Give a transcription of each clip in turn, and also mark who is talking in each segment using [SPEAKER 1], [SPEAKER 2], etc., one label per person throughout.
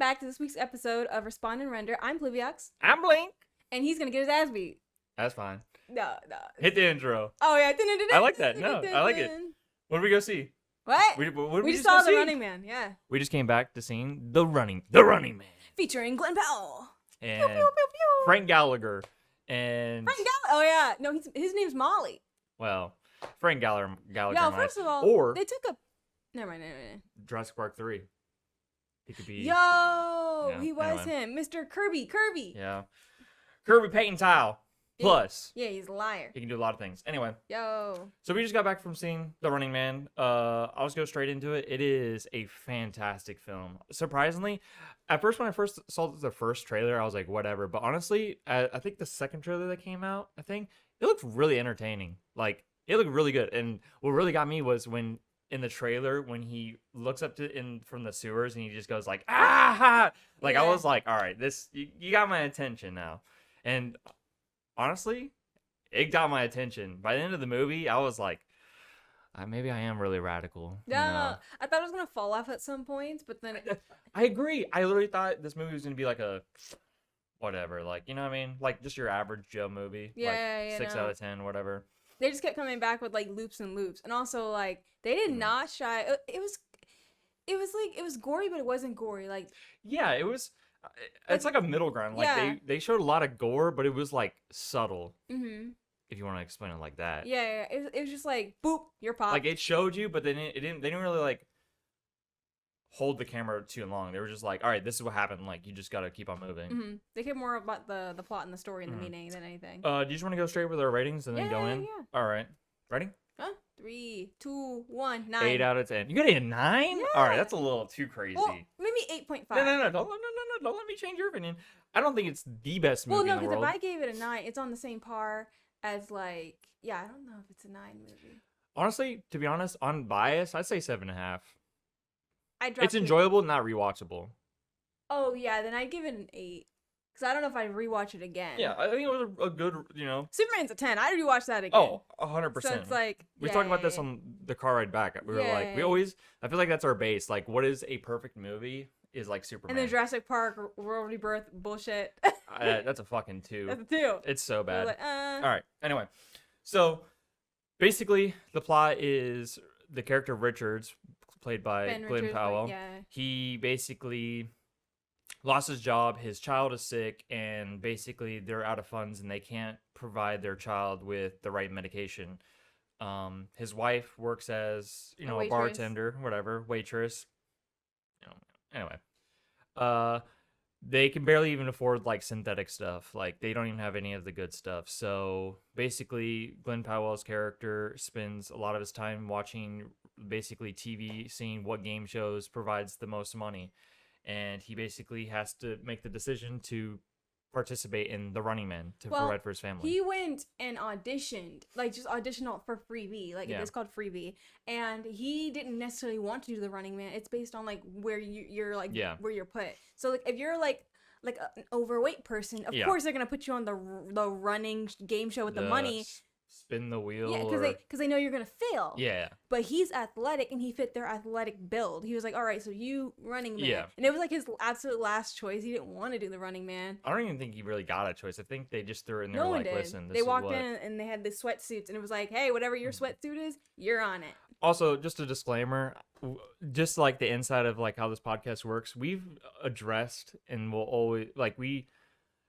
[SPEAKER 1] back to this week's episode of Respond and Render. I'm pluviiox.
[SPEAKER 2] I'm Blink.
[SPEAKER 1] And he's going to get his ass beat.
[SPEAKER 2] That's fine.
[SPEAKER 1] No.
[SPEAKER 2] Hit the intro.
[SPEAKER 1] Oh, yeah.
[SPEAKER 2] I like that. No, I like it. What did we go see?
[SPEAKER 1] What?
[SPEAKER 2] What
[SPEAKER 1] we just saw The Running Man, yeah.
[SPEAKER 2] We just came back to seeing The Running Man.
[SPEAKER 1] Featuring Glenn Powell.
[SPEAKER 2] And
[SPEAKER 1] pew, pew, pew, pew.
[SPEAKER 2] Frank Gallagher. And
[SPEAKER 1] Oh, yeah. No, his name's Molly.
[SPEAKER 2] Well, Frank Gallagher.
[SPEAKER 1] No, first of all,
[SPEAKER 2] or
[SPEAKER 1] they took a... Never mind.
[SPEAKER 2] Jurassic Park 3. He could be...
[SPEAKER 1] He was him. Mr. Kirby.
[SPEAKER 2] Yeah. Kirby Paint and Tile. Plus.
[SPEAKER 1] Yeah, he's a liar.
[SPEAKER 2] He can do a lot of things. Anyway.
[SPEAKER 1] Yo.
[SPEAKER 2] So we just got back from seeing The Running Man. I'll just go straight into it. It is a fantastic film. Surprisingly, at first when I first saw the first trailer, I was like, whatever. But honestly, I think the second trailer that came out, it looked really entertaining. Like, it looked really good. And what really got me was when in the trailer, when he looks up from the sewers and he just goes like, ah! Like, yeah. I was like, all right, you got my attention now. And honestly, it got my attention. By the end of the movie, I was like, maybe I am really radical.
[SPEAKER 1] Yeah, I thought it was going to fall off at some points, but then...
[SPEAKER 2] I agree. I literally thought this movie was going to be like a... whatever, like, you know what I mean? Like, just your average Joe movie.
[SPEAKER 1] Yeah,
[SPEAKER 2] like 6 out of 10, whatever.
[SPEAKER 1] They just kept coming back with, like, loops and loops. And also, like, they did not shy... It was gory, but it wasn't gory. Like...
[SPEAKER 2] Yeah, it was... It's like a middle ground. Like, they showed a lot of gore, but it was, like, subtle. Mm-hmm. If you want to explain it like that.
[SPEAKER 1] Yeah. It was just like, boop, you're popped.
[SPEAKER 2] Like, it showed you, but they didn't really, like, hold the camera too long. They were just like, all right, this is what happened. Like, you just got to keep on moving.
[SPEAKER 1] Mm-hmm. They care more about the plot and the story and the meaning than anything.
[SPEAKER 2] Do you just want to go straight with our ratings and then go in?
[SPEAKER 1] Yeah.
[SPEAKER 2] All right. Ready?
[SPEAKER 1] 3, 2, 1, 9.
[SPEAKER 2] 8 out of 10. You got a 9?
[SPEAKER 1] Yeah.
[SPEAKER 2] All right, that's a little too crazy.
[SPEAKER 1] Well, maybe 8.5.
[SPEAKER 2] No. Don't let me change your opinion. I don't think it's the best movie in the world.
[SPEAKER 1] Well, no, because if I gave it a 9, it's on the same par as, like, I don't know if it's a 9 movie.
[SPEAKER 2] Honestly, to be honest, on bias, I'd say 7.5.
[SPEAKER 1] It's
[SPEAKER 2] enjoyable, not rewatchable.
[SPEAKER 1] Oh, yeah, then I'd give it an 8. Because I don't know if I'd rewatch it again.
[SPEAKER 2] Yeah, I think it was a good,
[SPEAKER 1] Superman's a 10. I'd rewatch that again.
[SPEAKER 2] Oh, 100%.
[SPEAKER 1] So it's like...
[SPEAKER 2] We talked about this on the car ride back. We were like, I feel like that's our base. Like, what is a perfect movie is like Superman.
[SPEAKER 1] And the Jurassic Park World Rebirth bullshit.
[SPEAKER 2] That's a fucking 2.
[SPEAKER 1] That's a 2.
[SPEAKER 2] It's so bad.
[SPEAKER 1] Like,
[SPEAKER 2] All right, anyway. So, basically, the plot is the character Richards, played by Glenn Powell. He basically... lost his job, his child is sick, and basically they're out of funds and they can't provide their child with the right medication. His wife works as, a bartender, whatever, waitress. Anyway. They can barely even afford, like, synthetic stuff. Like, they don't even have any of the good stuff. So, basically, Glenn Powell's character spends a lot of his time watching, basically, TV, seeing what game shows provides the most money. And he basically has to make the decision to participate in The Running Man to provide for his family.
[SPEAKER 1] He went and auditioned, like just auditioned for Freebie, it's called Freebie, and he didn't necessarily want to do The Running Man. It's based on like where you're like where you're put. So like if you're like an overweight person, of course they're gonna put you on the running game show with the money.
[SPEAKER 2] Spin the wheel.
[SPEAKER 1] Yeah, because they know you're gonna fail.
[SPEAKER 2] Yeah.
[SPEAKER 1] But he's athletic and he fit their athletic build. He was like, all right, so you Running Man.
[SPEAKER 2] Yeah.
[SPEAKER 1] And it was like his absolute last choice. He didn't want to do the Running Man.
[SPEAKER 2] I don't even think he really got a choice. I think they just threw it in there
[SPEAKER 1] no
[SPEAKER 2] like,
[SPEAKER 1] one did.
[SPEAKER 2] Listen, this
[SPEAKER 1] they
[SPEAKER 2] is
[SPEAKER 1] walked
[SPEAKER 2] what...
[SPEAKER 1] in and they had the sweatsuits and it was like, hey, whatever your sweatsuit is, you're on it.
[SPEAKER 2] Also, just a disclaimer, just like the inside of like how this podcast works, we've addressed and will always we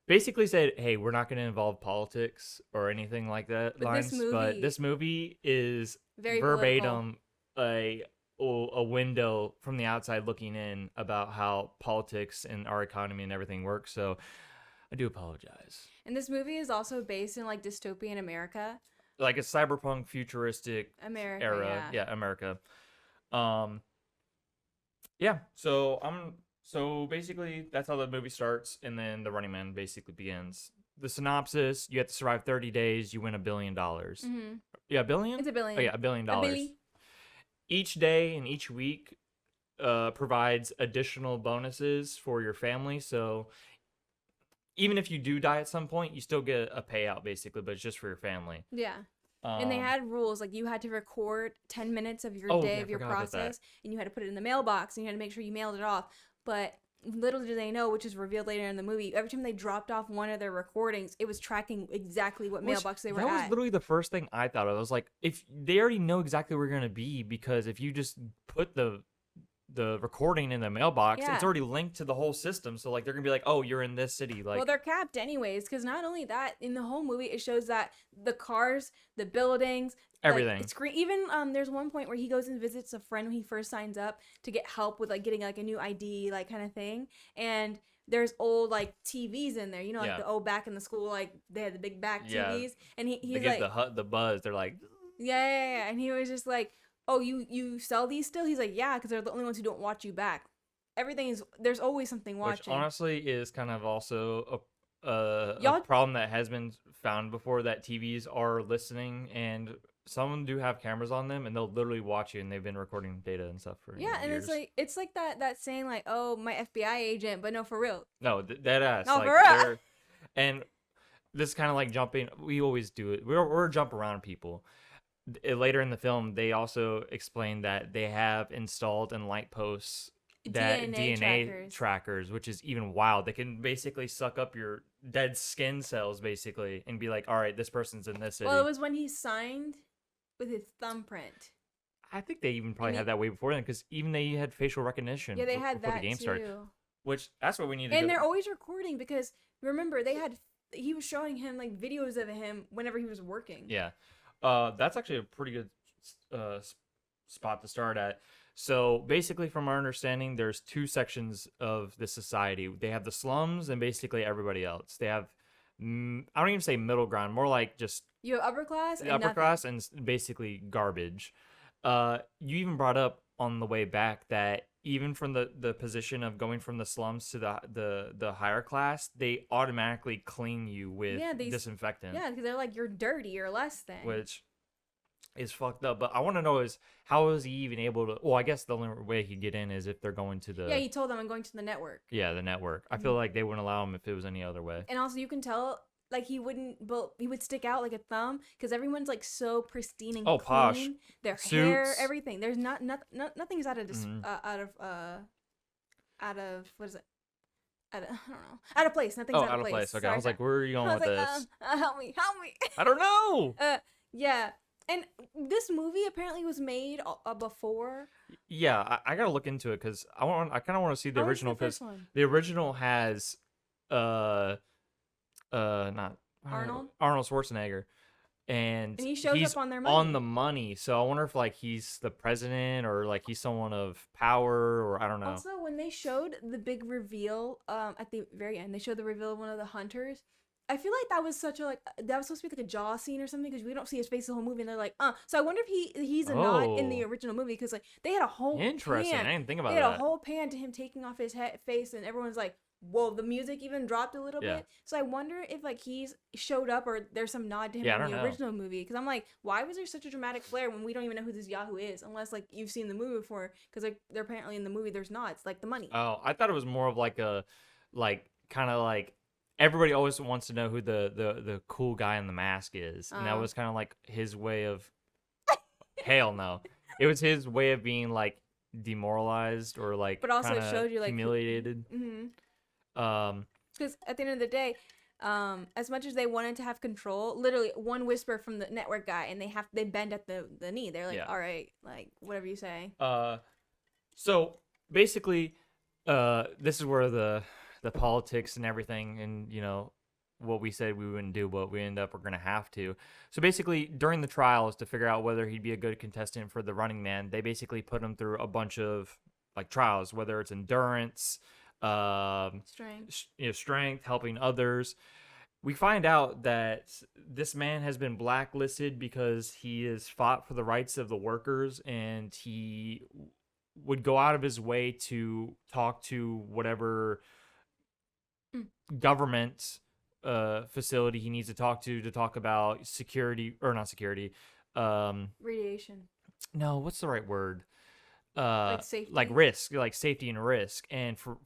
[SPEAKER 2] basically said, hey, we're not going to involve politics or anything like that. But this movie is
[SPEAKER 1] very
[SPEAKER 2] verbatim a window from the outside looking in about how politics and our economy and everything works. So I do apologize.
[SPEAKER 1] And this movie is also based in like dystopian America.
[SPEAKER 2] Like a cyberpunk futuristic
[SPEAKER 1] America
[SPEAKER 2] era. Yeah, America. So basically, that's how the movie starts, and then The Running Man basically begins. The synopsis, you have to survive 30 days, you win $1 billion.
[SPEAKER 1] Mm-hmm.
[SPEAKER 2] Yeah, $1 billion?
[SPEAKER 1] It's $1 billion.
[SPEAKER 2] Oh, yeah, $1 billion. Each day and each week provides additional bonuses for your family, so even if you do die at some point, you still get a payout, basically, but it's just for your family.
[SPEAKER 1] Yeah. And they had rules, like you had to record 10 minutes of your day of your process, and you had to put it in the mailbox, and you had to make sure you mailed it off. But little do they know, which is revealed later in the movie, every time they dropped off one of their recordings, it was tracking exactly what mailbox they were at.
[SPEAKER 2] That was literally the first thing I thought of. I was like, if they already know exactly where we're gonna be, because if you just put the recording in the mailbox, it's already linked to the whole system. So like they're gonna be like, oh, you're in this city. Like,
[SPEAKER 1] well, they're capped anyways, because not only that, in the whole movie, it shows that the cars, the buildings,
[SPEAKER 2] everything.
[SPEAKER 1] Like, even there's one point where he goes and visits a friend when he first signs up to get help with like getting like a new ID, like kind of thing, and there's old like TVs in there, you know, like the old back in the school, like they had the big back TVs, and he's
[SPEAKER 2] they
[SPEAKER 1] like
[SPEAKER 2] get the buzz. They're like,
[SPEAKER 1] yeah, and he was just like, oh, you sell these still? He's like, yeah, because they're the only ones who don't watch you back. Everything is, there's always something watching.
[SPEAKER 2] Which honestly is kind of also a problem that has been found before, that TVs are listening, and some do have cameras on them, and they'll literally watch you, and they've been recording data and stuff for
[SPEAKER 1] and
[SPEAKER 2] years.
[SPEAKER 1] it's like that saying like, oh, my FBI agent, but no, for real.
[SPEAKER 2] No, dead ass.
[SPEAKER 1] No,
[SPEAKER 2] like,
[SPEAKER 1] for real.
[SPEAKER 2] And this is kind of like jumping. We always do it. We're jump around people. Later in the film, they also explain that they have installed in light posts that DNA trackers, which is even wild. They can basically suck up your dead skin cells, basically, and be like, all right, this person's in this city.
[SPEAKER 1] Well, it was when he signed with his thumbprint.
[SPEAKER 2] I think they even probably had that way before then, because even they had facial recognition.
[SPEAKER 1] Yeah, they had
[SPEAKER 2] before
[SPEAKER 1] that
[SPEAKER 2] the game
[SPEAKER 1] too.
[SPEAKER 2] started. Which, that's what we need to
[SPEAKER 1] And they're always recording, because remember, he was showing him like videos of him whenever he was working.
[SPEAKER 2] Yeah. That's actually a pretty good spot to start at. So basically, from our understanding, there's two sections of the society. They have the slums and basically everybody else. They have, I don't even say middle ground, more like just
[SPEAKER 1] you have upper class and
[SPEAKER 2] upper class and basically garbage. You even brought up on the way back that even from the position of going from the slums to the higher class, they automatically clean you with disinfectant.
[SPEAKER 1] Yeah, because they're like, you're dirty or less than.
[SPEAKER 2] Which is fucked up. But I want to know is, how is he even able to? Well, I guess the only way he'd get in is if they're going to the.
[SPEAKER 1] Yeah, he told them, I'm going to the network.
[SPEAKER 2] Yeah, the network. I feel like they wouldn't allow him if it was any other way.
[SPEAKER 1] And also, you can tell, like, he would stick out like a thumb, because everyone's like so pristine and clean.
[SPEAKER 2] Posh.
[SPEAKER 1] Their
[SPEAKER 2] Suits.
[SPEAKER 1] hair, everything. There's nothing's out of what is it? I don't know. Out of place. Nothing's out of place.
[SPEAKER 2] Okay,
[SPEAKER 1] Sorry,
[SPEAKER 2] I was like, where are you going with this?
[SPEAKER 1] Help me.
[SPEAKER 2] I don't know.
[SPEAKER 1] Yeah. And this movie apparently was made before.
[SPEAKER 2] Yeah, I gotta look into it, because I kind of want to see the original, because the original has not
[SPEAKER 1] Arnold
[SPEAKER 2] Schwarzenegger, and
[SPEAKER 1] he shows up on their money.
[SPEAKER 2] On the money. So I wonder if like he's the president, or like he's someone of power, or I don't know.
[SPEAKER 1] Also, when they showed the big reveal at the very end, they showed the reveal of one of the hunters. I feel like that was such a that was supposed to be like a jaw scene or something, because we don't see his face the whole movie, and they're like, So I wonder if he's a nod in the original movie, because like they had a whole
[SPEAKER 2] interesting.
[SPEAKER 1] Pan.
[SPEAKER 2] I didn't think about that.
[SPEAKER 1] They had a whole pan to him taking off his face, and everyone's like, whoa, the music even dropped a little bit. So I wonder if like he's showed up, or there's some nod to him in the original movie, because I'm like, why was there such a dramatic flare when we don't even know who this Yahoo is, unless like you've seen the movie before, because like they're apparently in the movie there's nods, like the money.
[SPEAKER 2] Oh, I thought it was more of like a kind of like everybody always wants to know who the cool guy in the mask is, and that was kind of like his way of hell no, it was his way of being like demoralized, or like,
[SPEAKER 1] but also it showed you like
[SPEAKER 2] humiliated.
[SPEAKER 1] Because at the end of the day, as much as they wanted to have control, literally one whisper from the network guy, and they bend at the knee. They're like, all right, like whatever you say.
[SPEAKER 2] So basically, this is where the politics and everything, and you know what we said we wouldn't do, but we're gonna have to. So basically, during the trials, to figure out whether he'd be a good contestant for the Running Man, they basically put him through a bunch of like trials, whether it's endurance, strength, helping others. We find out that this man has been blacklisted because he has fought for the rights of the workers, and he would go out of his way to talk to whatever government facility he needs to talk about security, or not security,
[SPEAKER 1] radiation.
[SPEAKER 2] No, what's the right word?
[SPEAKER 1] Like safety,
[SPEAKER 2] like risk, like safety and risk. And for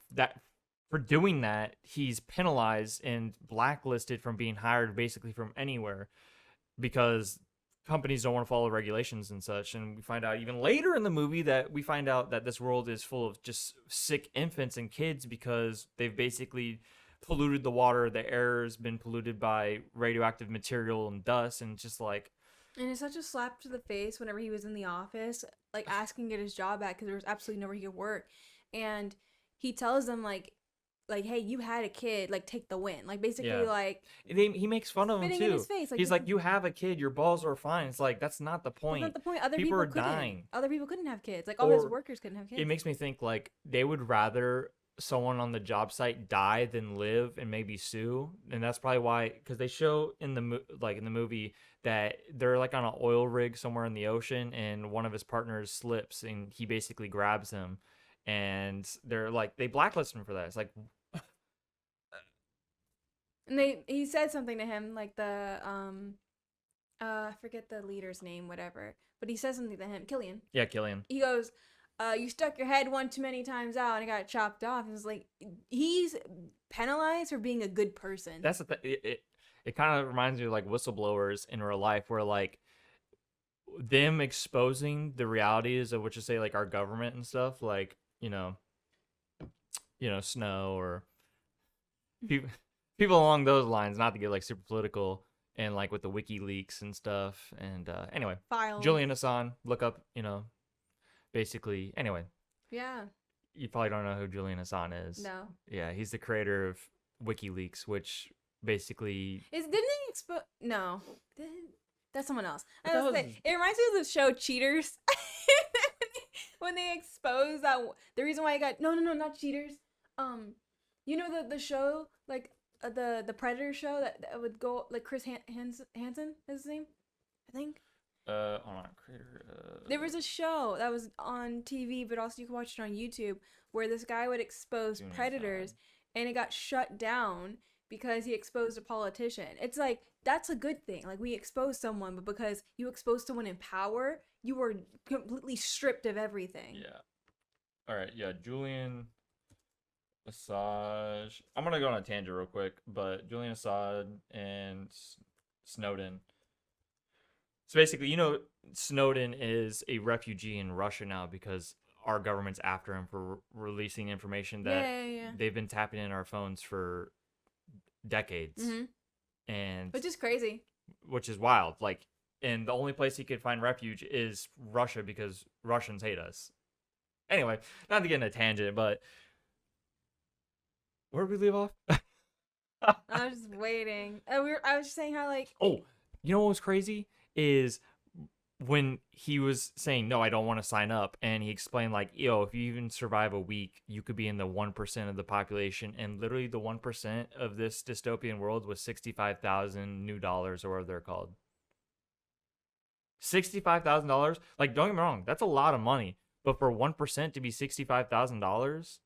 [SPEAKER 2] doing that, he's penalized and blacklisted from being hired basically from anywhere, because companies don't want to follow regulations and such. And we find out even later in the movie that this world is full of just sick infants and kids because they've basically polluted the water. The air has been polluted by radioactive material and dust, and just like.
[SPEAKER 1] And it's such a slap to the face whenever he was in the office, like asking to get his job back because there was absolutely nowhere he could work, and he tells them like, hey, you had a kid, like take the win, like basically like.
[SPEAKER 2] He makes fun of him too.
[SPEAKER 1] In his face, like,
[SPEAKER 2] he's like, you have a kid, your balls are fine. It's like that's not the point.
[SPEAKER 1] That's not the point. Other
[SPEAKER 2] people are
[SPEAKER 1] couldn't.
[SPEAKER 2] dying.
[SPEAKER 1] Other people couldn't have kids. Like all his workers couldn't have kids.
[SPEAKER 2] It makes me think like they would rather someone on the job site die than live and maybe sue, and that's probably why, because they show in the movie that they're like on an oil rig somewhere in the ocean, and one of his partners slips and he basically grabs him, and they're like they blacklist him for that. It's like,
[SPEAKER 1] and he said something to him like the I forget the leader's name, whatever, but he says something to him, Killian.
[SPEAKER 2] Yeah, Killian.
[SPEAKER 1] He goes, you stuck your head one too many times out and it got chopped off. And it's like, he's penalized for being a good person.
[SPEAKER 2] That's the thing. It kind of reminds me of like whistleblowers in real life, where like them exposing the realities of what you say, like our government and stuff, like, Snow or people along those lines, not to get like super political and like with the WikiLeaks and stuff. And anyway, Julian Assange, look up, basically, anyway.
[SPEAKER 1] Yeah.
[SPEAKER 2] You probably don't know who Julian Assange is.
[SPEAKER 1] No.
[SPEAKER 2] Yeah, he's the creator of WikiLeaks, which basically...
[SPEAKER 1] Didn't they expose... No. That's someone else. It reminds me of the show Cheaters. When they expose that... The reason why I got... No, not Cheaters. The show, like, the Predator show that would go... Like, Chris Hansen is his name? I think.
[SPEAKER 2] Hold on, creator.
[SPEAKER 1] There was a show that was on TV, but also you can watch it on YouTube, where this guy would expose predators, and it got shut down because he exposed a politician. It's like, that's a good thing. Like, we expose someone, but because you expose someone in power, you were completely stripped of everything.
[SPEAKER 2] Yeah. All right. Yeah, Julian Assange. I'm gonna go on a tangent real quick, but Julian Assange and Snowden. So basically, Snowden is a refugee in Russia now because our government's after him for releasing information that they've been tapping in our phones for decades.
[SPEAKER 1] Mm-hmm.
[SPEAKER 2] And
[SPEAKER 1] which is crazy.
[SPEAKER 2] Which is wild. Like, and the only place he could find refuge is Russia because Russians hate us. Anyway, not to get in a tangent, but where did we leave off?
[SPEAKER 1] I was just waiting. I was just saying how, like...
[SPEAKER 2] Oh, you know what was crazy? Is when he was saying, no, I don't want to sign up. And he explained like, if you even survive a week, you could be in the 1% of the population. And literally the 1% of this dystopian world was 65,000 new dollars, or whatever they're called. $65,000. Like, don't get me wrong. That's a lot of money. But for 1% to be $65,000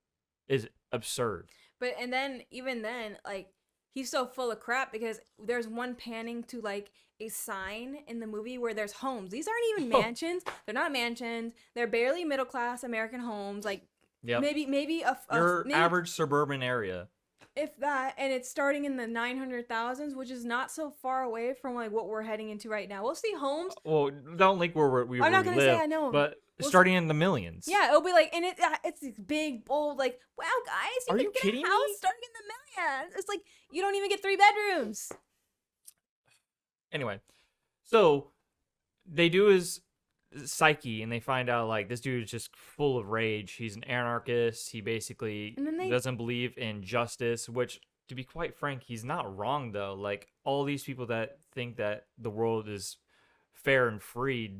[SPEAKER 2] is absurd.
[SPEAKER 1] But, and then, even then, like, he's so full of crap because there's one panning to like a sign in the movie where there's homes. These aren't even mansions. They're not mansions. They're barely middle class American homes. Like maybe your
[SPEAKER 2] average suburban area.
[SPEAKER 1] If that, and it's starting in the 900,000s, which is not so far away from like what we're heading into right now. We'll see homes.
[SPEAKER 2] Well, don't like where we
[SPEAKER 1] I'm not gonna
[SPEAKER 2] live,
[SPEAKER 1] say I know,
[SPEAKER 2] but starting in the millions.
[SPEAKER 1] Yeah, it'll be like, and it's these big, bold, like, wow, guys, you can get a house starting in the millions. It's like you don't even get 3 bedrooms.
[SPEAKER 2] Anyway, so they do his psyche, and they find out like this dude is just full of rage. He's an anarchist. He basically doesn't believe in justice, which, to be quite frank, he's not wrong though. Like, all these people that think that the world is fair and free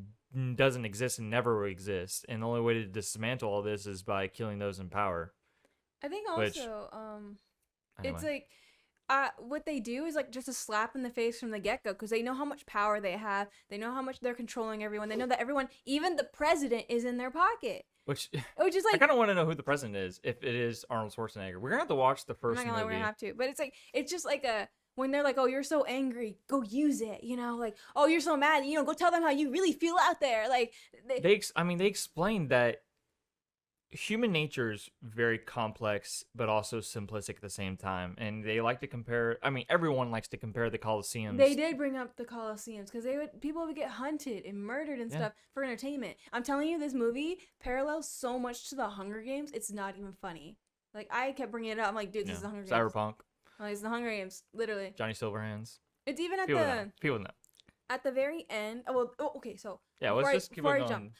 [SPEAKER 2] doesn't exist and never will exist, and the only way to dismantle all this is by killing those in power.
[SPEAKER 1] I think also anyway. It's like what they do is like just a slap in the face from the get-go, because they know how much power they have. They know how much they're controlling everyone. They know that everyone, even the president, is in their pocket. Which is like,
[SPEAKER 2] I kind of want to know who the president is, if it is Arnold Schwarzenegger. We're gonna have to watch the first movie.
[SPEAKER 1] We're gonna have to, but it's just like when they're like, oh, you're so angry, go use it, like, oh, you're so mad, go tell them how you really feel out there. Like they explained that
[SPEAKER 2] human nature is very complex, but also simplistic at the same time. And they like to compare. I mean, everyone likes to compare the Colosseums.
[SPEAKER 1] They did bring up the Colosseums because people would get hunted and murdered and stuff for entertainment. I'm telling you, this movie parallels so much to the Hunger Games. It's not even funny. Like, I kept bringing it up. I'm like, dude, this is the Hunger Games.
[SPEAKER 2] Cyberpunk.
[SPEAKER 1] Like, it's the Hunger Games, literally.
[SPEAKER 2] Johnny Silverhands.
[SPEAKER 1] It's even at
[SPEAKER 2] People know.
[SPEAKER 1] At the very end. Okay, so
[SPEAKER 2] let's just keep going. Jump,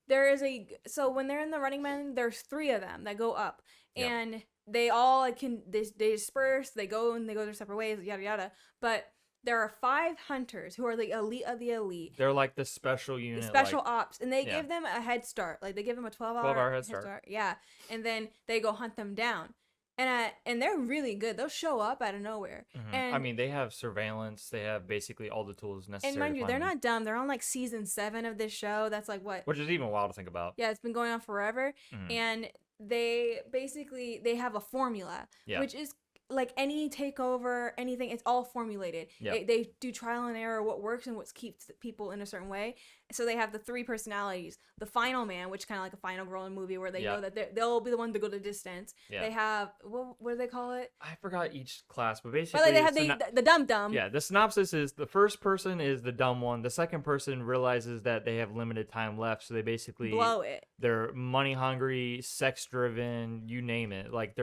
[SPEAKER 1] there is so when they're in the Running Man, there's 3 of them that go up, and they all they disperse. They go their separate ways, yada yada. But there are 5 hunters who are the elite of the elite.
[SPEAKER 2] They're like the special unit,
[SPEAKER 1] special ops, and they give them a head start. Like, they give them a 12-hour
[SPEAKER 2] head start.
[SPEAKER 1] Yeah, and then they go hunt them down. And they're really good. They'll show up out of nowhere.
[SPEAKER 2] Mm-hmm.
[SPEAKER 1] And
[SPEAKER 2] I mean, they have surveillance. They have basically all the tools necessary.
[SPEAKER 1] And mind you, they're not dumb. They're on like season 7 of this show. That's like what?
[SPEAKER 2] Which is even wild to think about.
[SPEAKER 1] Yeah, it's been going on forever. Mm-hmm. And they have a formula, which is like any takeover, anything. It's all formulated. Yep. They do trial and error, what works and what keeps people in a certain way. So they have the 3 personalities. The final man, which is kind of like a final girl in a movie where they know that they'll be the one to go the distance. Yeah. They have, what do they call it?
[SPEAKER 2] I forgot each class, but basically.
[SPEAKER 1] But like they have the dumb.
[SPEAKER 2] Yeah, the synopsis is the first person is the dumb one. The second person realizes that they have limited time left, so they basically
[SPEAKER 1] blow it.
[SPEAKER 2] They're money hungry, sex driven, you name it. Like, they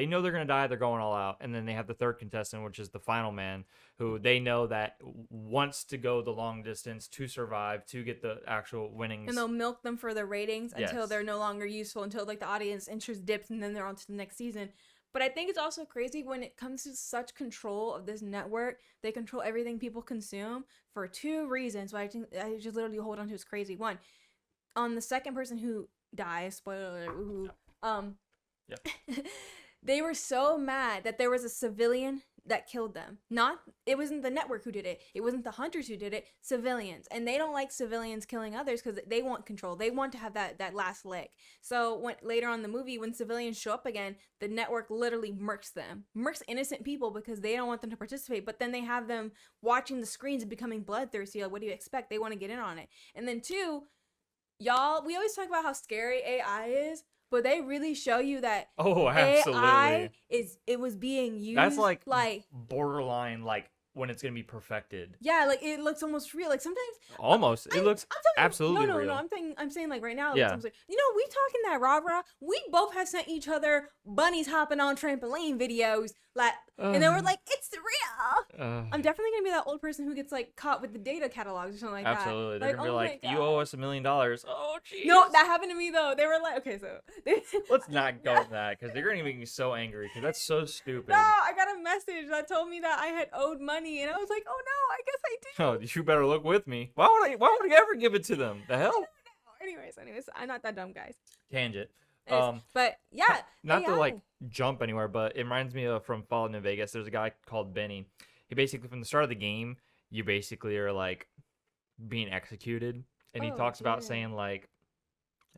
[SPEAKER 2] know they're gonna die, they're going all out. And then they have the third contestant, which is the final man, who they know that wants to go the long distance to survive, to get the actual winnings.
[SPEAKER 1] And they'll milk them for their ratings until they're no longer useful, until like the audience interest dips, and then they're on to the next season. But I think it's also crazy when it comes to such control of this network. They control everything people consume for 2 reasons. But I think I just literally hold on to is crazy. One, on the second person who dies, spoiler alert, they were so mad that there was a civilian that killed them. It wasn't the network who did it. It wasn't the hunters who did it. Civilians. And they don't like civilians killing others because they want control. They want to have that last leg. So later on in the movie, when civilians show up again, the network literally murks them. Murks innocent people because they don't want them to participate. But then they have them watching the screens and becoming bloodthirsty. Like, what do you expect? They want to get in on it. And then 2, y'all, we always talk about how scary AI is. But they really show you that AI was being used.
[SPEAKER 2] That's like borderline, like when it's gonna be perfected.
[SPEAKER 1] Yeah, like it looks almost real. Like sometimes
[SPEAKER 2] almost it looks absolutely real.
[SPEAKER 1] No. I'm saying like right now. Yeah. We talking that rah. We both have sent each other bunnies hopping on trampoline videos, like, and then we're like, it's real. I'm definitely gonna be that old person who gets like caught with the data catalogs or something like that.
[SPEAKER 2] Absolutely, they're gonna be like, you owe us $1 million. Oh, jeez.
[SPEAKER 1] No, that happened to me though. They were like, okay, so
[SPEAKER 2] let's not go with that because they're gonna make me so angry because that's so stupid.
[SPEAKER 1] No, I got a message that told me that I had owed money, and I was like, oh no, I guess I did.
[SPEAKER 2] Oh, you better look with me. Why would I ever give it to them? The hell?
[SPEAKER 1] Anyways, I'm not that dumb, guys.
[SPEAKER 2] Tangent.
[SPEAKER 1] But yeah,
[SPEAKER 2] not to like jump anywhere, but it reminds me of from Fallout New Vegas. There's a guy called Benny. He basically, from the start of the game, you basically are like being executed, and he talks about saying like,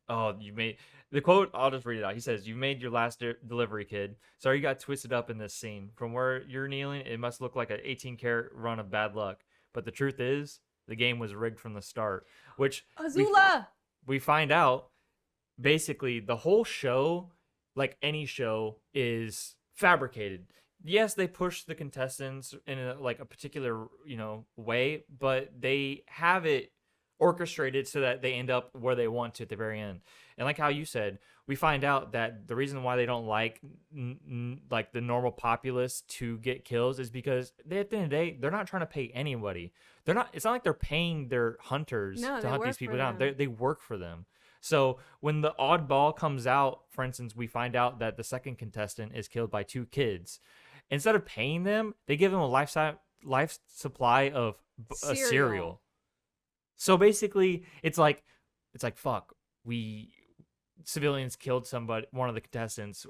[SPEAKER 2] "Oh, you made the quote." I'll just read it out. He says, "You made your last delivery, kid. Sorry, you got twisted up in this scene. From where you're kneeling, it must look like an 18-karat run of bad luck. But the truth is, the game was rigged from the start." Which
[SPEAKER 1] Azula.
[SPEAKER 2] We find out. Basically, the whole show, like any show, is fabricated. Yes, they push the contestants in a particular, way, but they have it orchestrated so that they end up where they want to at the very end. And like how you said, we find out that the reason why they don't like the normal populace to get kills is because at the end of the day, they're not trying to pay anybody. It's not like they're paying their hunters to hunt these people down. They work for them. So when the oddball comes out, for instance, we find out that the second contestant is killed by 2 kids. Instead of paying them, they give them a life supply of cereal. So basically, it's like fuck. Civilians killed one of the contestants.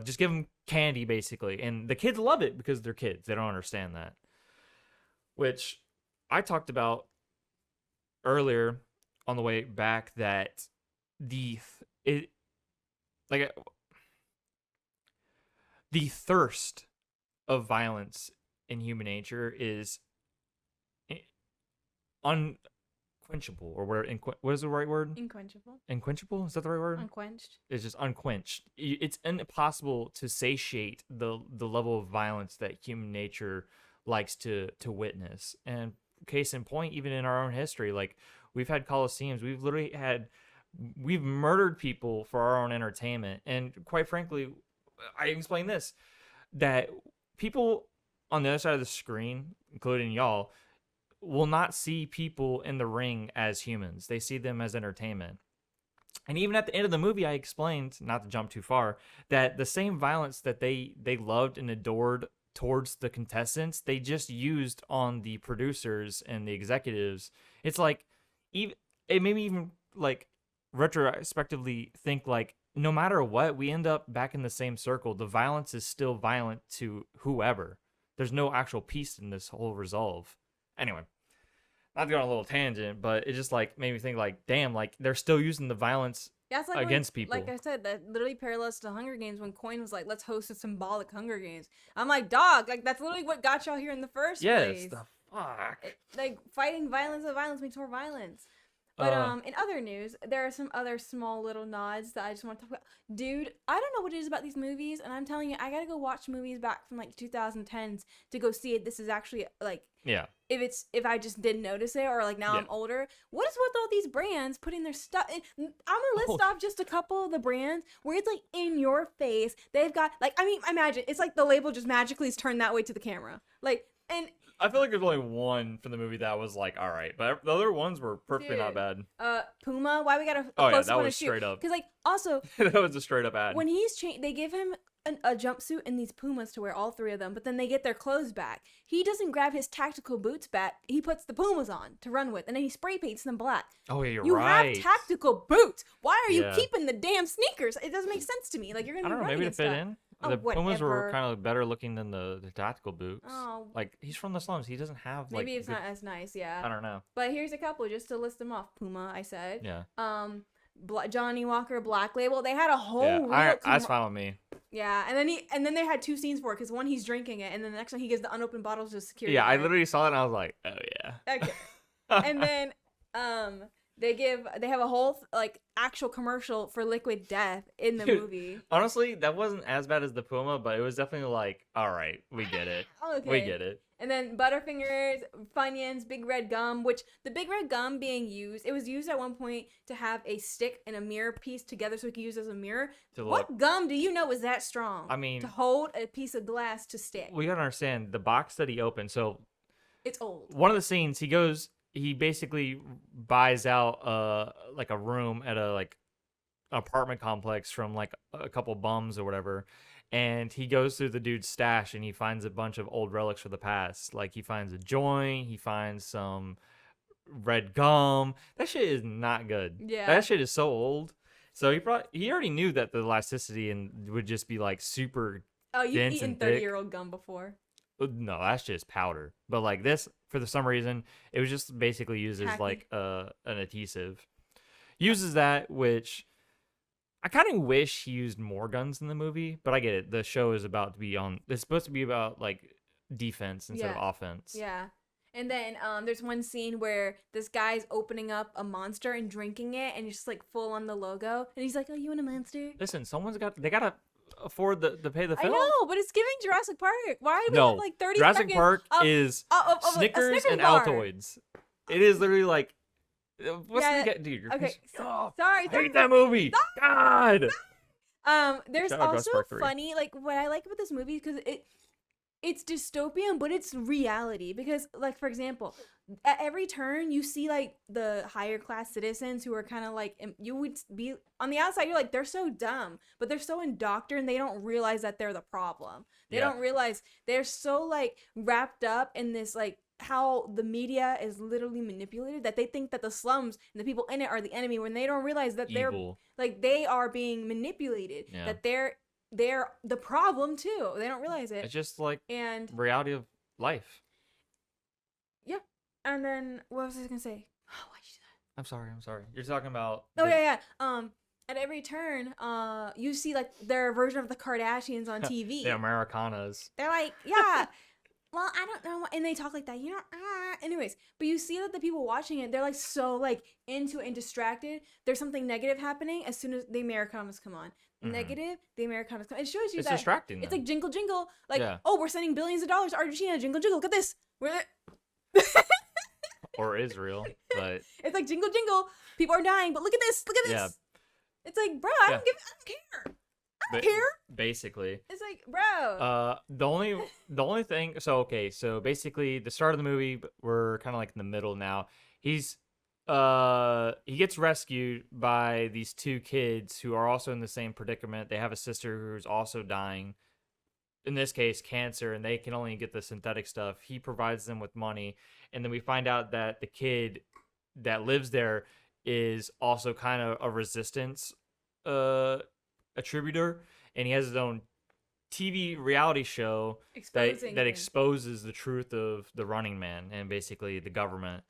[SPEAKER 2] Just give them candy, basically, and the kids love it because they're kids. They don't understand that. Which I talked about earlier on the way back that the thirst of violence in human nature is unquenchable, or what is the right word?
[SPEAKER 1] Unquenchable.
[SPEAKER 2] Unquenchable? Is that the right word?
[SPEAKER 1] Unquenched.
[SPEAKER 2] It's just unquenched. It's impossible to satiate the level of violence that human nature likes to witness. And case in point, even in our own history, like we've had Colosseums, we've murdered people for our own entertainment. And quite frankly, I explain this, that people on the other side of the screen, including y'all, will not see people in the ring as humans. They see them as entertainment. And even at the end of the movie, I explained, not to jump too far, that the same violence that they loved and adored towards the contestants, they just used on the producers and the executives. It's like, it made me even like retrospectively think like, no matter what, we end up back in the same circle. The violence is still violent to whoever. There's no actual peace in this whole resolve. Anyway, not to go on a little tangent, but it just like made me think like, damn, like they're still using the violence against people.
[SPEAKER 1] Like I said, that literally parallels to Hunger Games when Coin was like, let's host a symbolic Hunger Games. I'm like, dog, like that's literally what got y'all here in the first place.
[SPEAKER 2] Yes, the fuck.
[SPEAKER 1] Like fighting violence with violence makes more violence. But in other news, there are some other small little nods that I just want to talk about. Dude, I don't know what it is about these movies, and I'm telling you, I gotta go watch movies back from like 2010s to go see it. This is actually like, if I just didn't notice it, or like now I'm older. What is with all these brands putting their stuff in? I'm gonna list off just a couple of the brands where it's like in your face. They've got like, I mean, imagine it's like the label just magically is turned that way to the camera, like, and
[SPEAKER 2] I feel like there's only one from the movie that was like, all right, but the other ones were perfectly not bad.
[SPEAKER 1] Puma, why we got a close
[SPEAKER 2] that
[SPEAKER 1] one
[SPEAKER 2] was
[SPEAKER 1] to shoot?
[SPEAKER 2] straight up.
[SPEAKER 1] Because like also
[SPEAKER 2] that was a straight up ad.
[SPEAKER 1] When he's they give him a jumpsuit and these Pumas to wear, all three of them, but then they get their clothes back. He doesn't grab his tactical boots back. He puts the Pumas on to run with, and then he spray paints them black.
[SPEAKER 2] Oh yeah,
[SPEAKER 1] you
[SPEAKER 2] right.
[SPEAKER 1] You have tactical boots. Why are you keeping the damn sneakers? It doesn't make sense to me. Like you're gonna. I don't know. Maybe to fit in.
[SPEAKER 2] The Pumas were kind of better looking than the tactical boots. Oh. Like, he's from the slums. He doesn't have, like...
[SPEAKER 1] Maybe it's not as nice, yeah.
[SPEAKER 2] I don't know.
[SPEAKER 1] But here's a couple, just to list them off. Puma, I said.
[SPEAKER 2] Yeah.
[SPEAKER 1] Johnny Walker, Black Label. They had a whole
[SPEAKER 2] that's fine with me.
[SPEAKER 1] Yeah, and then they had two scenes for it, because one, he's drinking it, and then the next one, he gives the unopened bottles to security.
[SPEAKER 2] Yeah, I literally saw it, and I was like, oh, yeah.
[SPEAKER 1] Okay. And then, they have a whole like actual commercial for Liquid Death in the movie.
[SPEAKER 2] Honestly, that wasn't as bad as the Puma, but it was definitely like, all right, we get it. Okay. We get it.
[SPEAKER 1] And then Butterfingers, Funyuns, Big Red Gum, which the Big Red Gum being used, it was used at one point to have a stick and a mirror piece together so it could use as a mirror. What gum do you know is that strong?
[SPEAKER 2] I mean,
[SPEAKER 1] to hold a piece of glass to stick.
[SPEAKER 2] We gotta understand the box that he opened. So
[SPEAKER 1] it's old.
[SPEAKER 2] One of the scenes, he basically buys out like a room at a like apartment complex from like a couple bums or whatever, and he goes through the dude's stash and he finds a bunch of old relics for the past. Like he finds a joint, he finds some red gum. That shit is not good. Yeah, that shit is so old. So he already knew that the elasticity and would just be like super.
[SPEAKER 1] Oh, you've eaten 30-year-old gum before.
[SPEAKER 2] No, that's just powder. But like this, for some reason, it was just basically used as like an adhesive. Uses that, which I kind of wish he used more guns in the movie, but I get it. The show is about to be on. It's supposed to be about like defense instead of offense.
[SPEAKER 1] Yeah. And then there's one scene where this guy's opening up a Monster and drinking it, and it's just like full on the logo, and he's like, "Oh, you want a Monster?"
[SPEAKER 2] Listen, they gotta afford to pay the film.
[SPEAKER 1] I know, but it's giving Jurassic Park. Why do we have like 30
[SPEAKER 2] Jurassic Park is Snickers and Altoids. It is literally like, what's the get, dude?
[SPEAKER 1] Okay,
[SPEAKER 2] sorry.
[SPEAKER 1] I
[SPEAKER 2] hate that movie. God.
[SPEAKER 1] There's also funny, like what I like about this movie because it's dystopian, but it's reality. Because, like, for example, at every turn, you see, like, the higher class citizens who are kind of, like, you would be, on the outside, you're like, they're so dumb. But they're so indoctrinated, they don't realize that they're the problem. They don't realize, they're so, like, wrapped up in this, like, how the media is literally manipulated, that they think that the slums and the people in it are the enemy, when they don't realize that they're, like, they are being manipulated. That they're the problem too. They don't realize it.
[SPEAKER 2] It's just like reality of life.
[SPEAKER 1] Yeah. And then what was I gonna say? Oh, why'd you say that?
[SPEAKER 2] I'm sorry. You're talking about
[SPEAKER 1] yeah. At every turn, you see like their version of the Kardashians on TV.
[SPEAKER 2] The Americanas.
[SPEAKER 1] They're like, yeah. well, I don't know. And they talk like that, anyways. But you see that the people watching it, they're like so like into it and distracted. There's something negative happening as soon as the Americanas come on. Negative, the Americanas come. It shows you
[SPEAKER 2] it's
[SPEAKER 1] that
[SPEAKER 2] distracting.
[SPEAKER 1] It's like jingle jingle, like oh, we're sending billions of dollars to Argentina. Jingle jingle, look at this.
[SPEAKER 2] Or Israel, but
[SPEAKER 1] it's like jingle jingle. People are dying, but look at this. Look at this. Yeah. It's like, bro, I don't care. I don't care.
[SPEAKER 2] Basically,
[SPEAKER 1] it's like, bro.
[SPEAKER 2] The only thing. So basically, the start of the movie, we're kind of like in the middle now. He gets rescued by these two kids who are also in the same predicament. They have a sister who's also dying. In this case, cancer, and they can only get the synthetic stuff. He provides them with money, and then we find out that the kid that lives there is also kind of a resistance attributor, and he has his own TV reality show that exposes the truth of the Running Man and basically the government.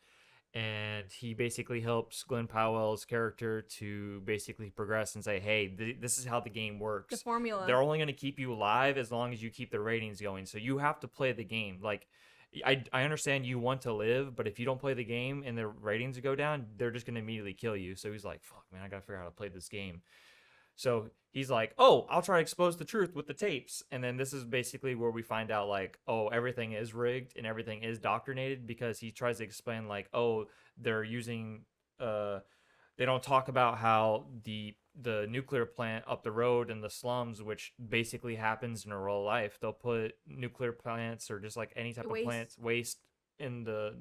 [SPEAKER 2] And he basically helps Glenn Powell's character to basically progress and say, hey, this is how the game works.
[SPEAKER 1] The formula.
[SPEAKER 2] They're only going to keep you alive as long as you keep the ratings going. So you have to play the game. Like, I understand you want to live, but if you don't play the game and the ratings go down, they're just going to immediately kill you. So he's like, fuck, man, I got to figure out how to play this game. So he's like, oh, I'll try to expose the truth with the tapes. And then this is basically where we find out, like, oh, everything is rigged and everything is doctrinated, because he tries to explain, like, oh, they're using, they don't talk about how the nuclear plant up the road in the slums, which basically happens in real life. They'll put nuclear plants or just like any type of plants, waste in the,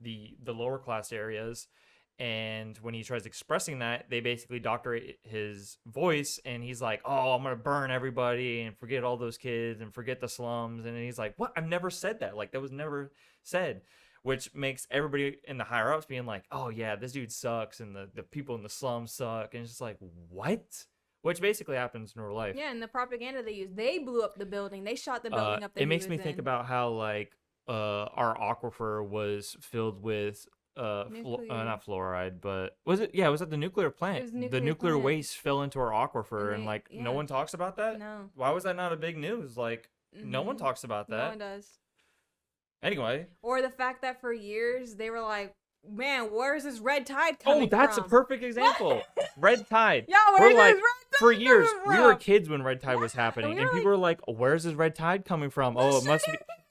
[SPEAKER 2] the lower class areas. And when he tries expressing that, they basically doctorate his voice, and he's like, oh, I'm going to burn everybody and forget all those kids and forget the slums. And then he's like, what? I've never said that. Like, that was never said, which makes everybody in the higher ups being like, oh, yeah, this dude sucks, and the people in the slums suck. And it's just like, what? Which basically happens in real life.
[SPEAKER 1] Yeah, and the propaganda they used, they blew up the building. They shot the building up.
[SPEAKER 2] It makes me think about how, like, our aquifer was filled with not fluoride, but was it the nuclear plant? The nuclear waste fell into our aquifer, and like no one talks about that.
[SPEAKER 1] No.
[SPEAKER 2] Why was that not a big news? Like no one talks about that.
[SPEAKER 1] No one does.
[SPEAKER 2] Anyway,
[SPEAKER 1] or the fact that for years they were like, man, where's this red tide coming from?
[SPEAKER 2] Oh, that's a perfect example. Red tide.
[SPEAKER 1] Yeah, where's this red tide
[SPEAKER 2] for years, we were kids when red tide was happening, and people were like, oh, where's this red tide coming from? Oh,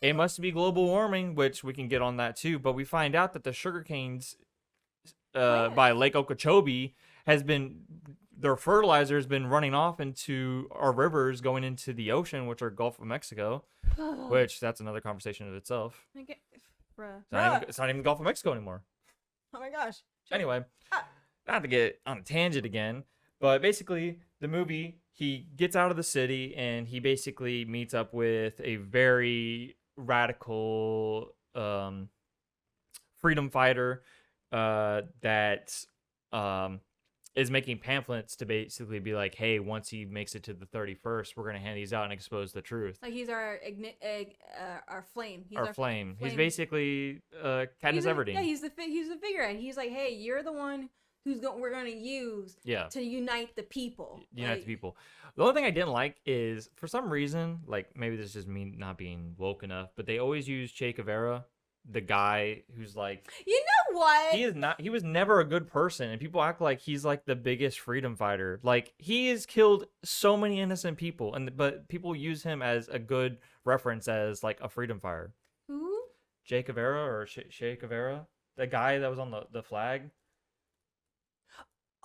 [SPEAKER 2] it must be global warming, which we can get on that too. But we find out that the sugar canes by Lake Okeechobee their fertilizer has been running off into our rivers, going into the ocean, which are Gulf of Mexico, which that's another conversation in itself. It's not even Gulf of Mexico anymore.
[SPEAKER 1] Oh my gosh.
[SPEAKER 2] Anyway, not to get on a tangent again, but basically the movie, he gets out of the city and he basically meets up with a very radical freedom fighter that is making pamphlets to basically be like, hey, once he makes it to the 31st, we're going to hand these out and expose the truth.
[SPEAKER 1] Like he's our flame. He's
[SPEAKER 2] our flame. He's basically Katniss Everdeen.
[SPEAKER 1] Yeah, he's the figurehead. He's like, hey, you're the one we're going to use to unite the people.
[SPEAKER 2] Unite the people. The only thing I didn't like is, for some reason, like maybe this is just me not being woke enough, but they always use Che Guevara, the guy who's like,
[SPEAKER 1] you know what?
[SPEAKER 2] He was never a good person, and people act like he's like the biggest freedom fighter. Like, he has killed so many innocent people, but people use him as a good reference as like a freedom fighter.
[SPEAKER 1] Who?
[SPEAKER 2] Che Guevara or Che Guevara? The guy that was on the flag?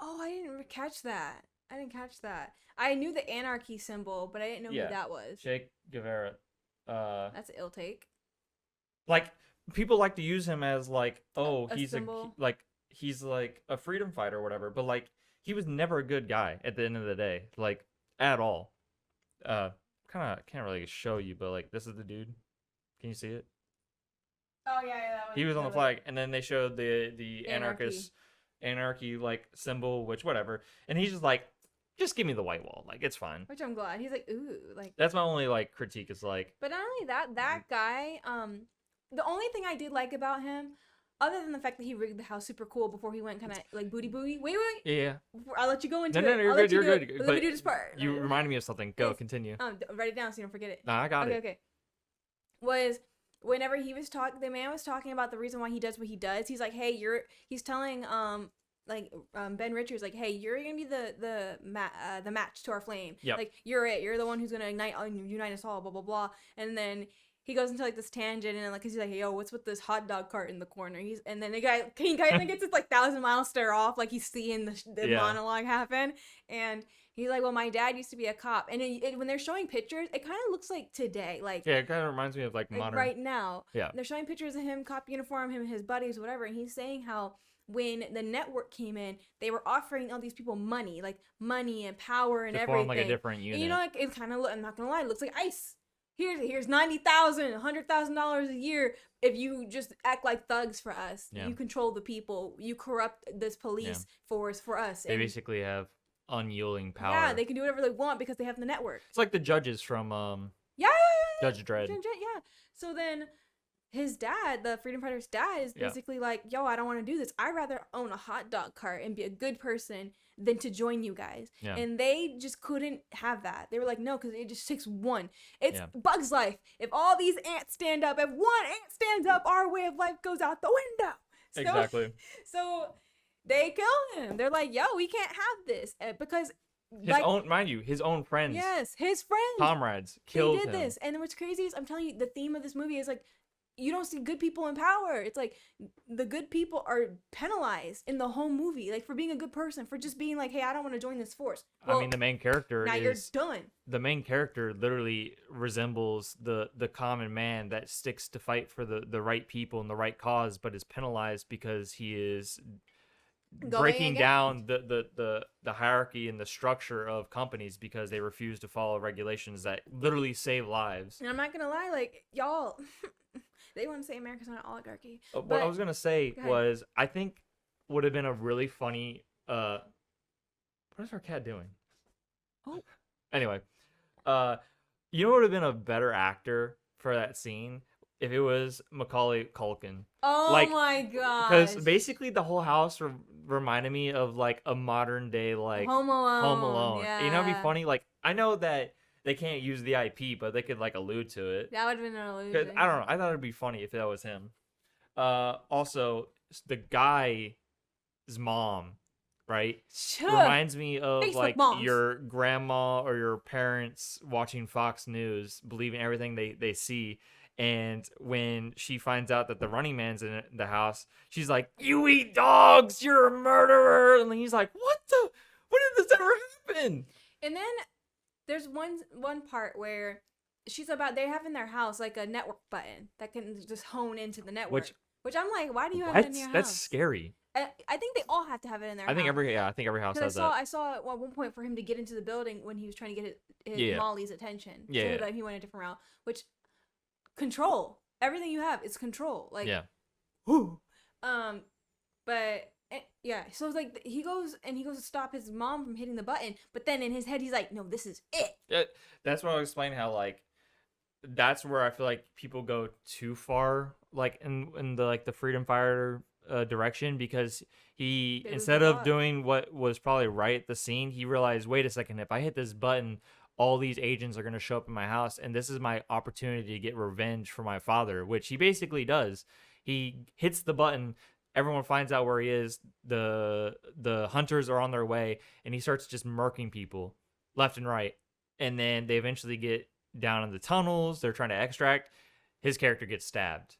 [SPEAKER 1] Oh, I didn't catch that. I knew the anarchy symbol, but I didn't know who that was.
[SPEAKER 2] Che Guevara.
[SPEAKER 1] That's an ill take.
[SPEAKER 2] Like, people like to use him as like, oh, he's like a freedom fighter or whatever, but like he was never a good guy at the end of the day, like at all. Kind of can't really show you, but like this is the dude. Can you see it?
[SPEAKER 1] Oh yeah.
[SPEAKER 2] He was on the flag, and then they showed the anarchy like symbol, which whatever, and he's just like, just give me the white wall, like it's fine.
[SPEAKER 1] Which I'm glad. He's like, ooh, like
[SPEAKER 2] that's my only like critique is like.
[SPEAKER 1] But not only that guy, the only thing I did like about him, other than the fact that he rigged the house super cool before he went kind of like booty. Wait.
[SPEAKER 2] Yeah.
[SPEAKER 1] I'll let you go into it.
[SPEAKER 2] No, you're good.
[SPEAKER 1] But let me do this part.
[SPEAKER 2] You reminded me of something. Go, continue.
[SPEAKER 1] Write it down so you don't forget it.
[SPEAKER 2] No, I got it.
[SPEAKER 1] Okay. was whenever he was the man was talking about the reason why he does what he does. He's like, hey, he's telling Ben Richards, like, hey, you're gonna be the match to our flame.
[SPEAKER 2] Yep.
[SPEAKER 1] Like, you're the one who's gonna unite us all, blah blah blah. And then he goes into like this tangent, and like, cause he's like, hey, yo, what's with this hot dog cart in the corner? And then the guy kind of gets this like 1,000-mile stare off, like he's seeing the monologue happen. And he's like, well, my dad used to be a cop. And when they're showing pictures, it kind of looks like today, like,
[SPEAKER 2] yeah, it kind of reminds me of like modern,
[SPEAKER 1] right now.
[SPEAKER 2] Yeah,
[SPEAKER 1] they're showing pictures of him, cop uniform, him and his buddies, whatever. And he's saying how when the network came in, they were offering all these people money and power and
[SPEAKER 2] to
[SPEAKER 1] everything.
[SPEAKER 2] Form like a different unit.
[SPEAKER 1] And, you know, like, it kind of, I'm not gonna lie, it looks like ICE. Here's $90,000, $100,000 a year if you just act like thugs for us. Yeah. You control the people. You corrupt this police force for us.
[SPEAKER 2] They basically have unyielding power.
[SPEAKER 1] Yeah, they can do whatever they want because they have the network.
[SPEAKER 2] It's like the judges from Judge Dredd.
[SPEAKER 1] Yeah. So then his dad, the freedom fighter's dad, is basically like, yo, I don't want to do this. I'd rather own a hot dog cart and be a good person than to join you guys. Yeah. And they just couldn't have that. They were like, no, because it just takes one. It's Bug's life. If all these ants stand up, if one ant stands up, our way of life goes out the window. So,
[SPEAKER 2] exactly.
[SPEAKER 1] So they kill him. They're like, yo, we can't have this. Because
[SPEAKER 2] his own friends.
[SPEAKER 1] Yes, his friends.
[SPEAKER 2] Comrades killed him.
[SPEAKER 1] They did this. And what's crazy is, I'm telling you, the theme of this movie is like, you don't see good people in power. It's like the good people are penalized in the whole movie, like for being a good person, for just being like, hey, I don't want to join this force. Well,
[SPEAKER 2] I mean, the main character
[SPEAKER 1] you're done.
[SPEAKER 2] The main character literally resembles the common man that sticks to fight for the right people and the right cause, but is penalized because he is breaking down the hierarchy and the structure of companies because they refuse to follow regulations that literally save lives.
[SPEAKER 1] And I'm not gonna lie, like, y'all. They want to say America's not an oligarchy.
[SPEAKER 2] What I was going to say was, I think would have been a really funny... what is our cat doing?
[SPEAKER 1] Oh.
[SPEAKER 2] Anyway. You know what would have been a better actor for that scene? If it was Macaulay Culkin.
[SPEAKER 1] Oh my god!
[SPEAKER 2] Because basically the whole house reminded me of like a modern day like
[SPEAKER 1] Home Alone.
[SPEAKER 2] Yeah. You know what'd be funny? Like, I know that they can't use the IP, but they could like allude to it.
[SPEAKER 1] That would have been an allusion.
[SPEAKER 2] I don't know. I thought it'd be funny if that was him. Also, the guy's mom, right? Reminds me of Facebook like moms. Your grandma or your parents watching Fox News, believing everything they see. And when she finds out that the running man's in the house, she's like, "You eat dogs, you're a murderer." And he's like, When did this ever happen?
[SPEAKER 1] And then there's one part where they have in their house like a network button that can just hone into the network. Which I'm like, why do you have it in your house?
[SPEAKER 2] That's scary.
[SPEAKER 1] I think they all have to have it in their house.
[SPEAKER 2] I think every house has that.
[SPEAKER 1] I saw at one point for him to get into the building when he was trying to get his Molly's attention.
[SPEAKER 2] Yeah.
[SPEAKER 1] So that he went a different route. Which, control. Everything you have is control. Like,
[SPEAKER 2] yeah.
[SPEAKER 1] Whoo. But yeah, so it's like he goes to stop his mom from hitting the button, but then in his head he's like, no, this is it.
[SPEAKER 2] That's what I was explaining, how like that's where I feel like people go too far, like in the like the freedom fighter direction, because he, instead of doing what was probably right at the scene, he realized, wait a second, if I hit this button, all these agents are going to show up in my house, and this is my opportunity to get revenge for my father, which he basically does. He hits the button. Everyone finds out where he is. The hunters are on their way, and he starts just murking people left and right. And then they eventually get down in the tunnels. They're trying to extract. His character gets stabbed.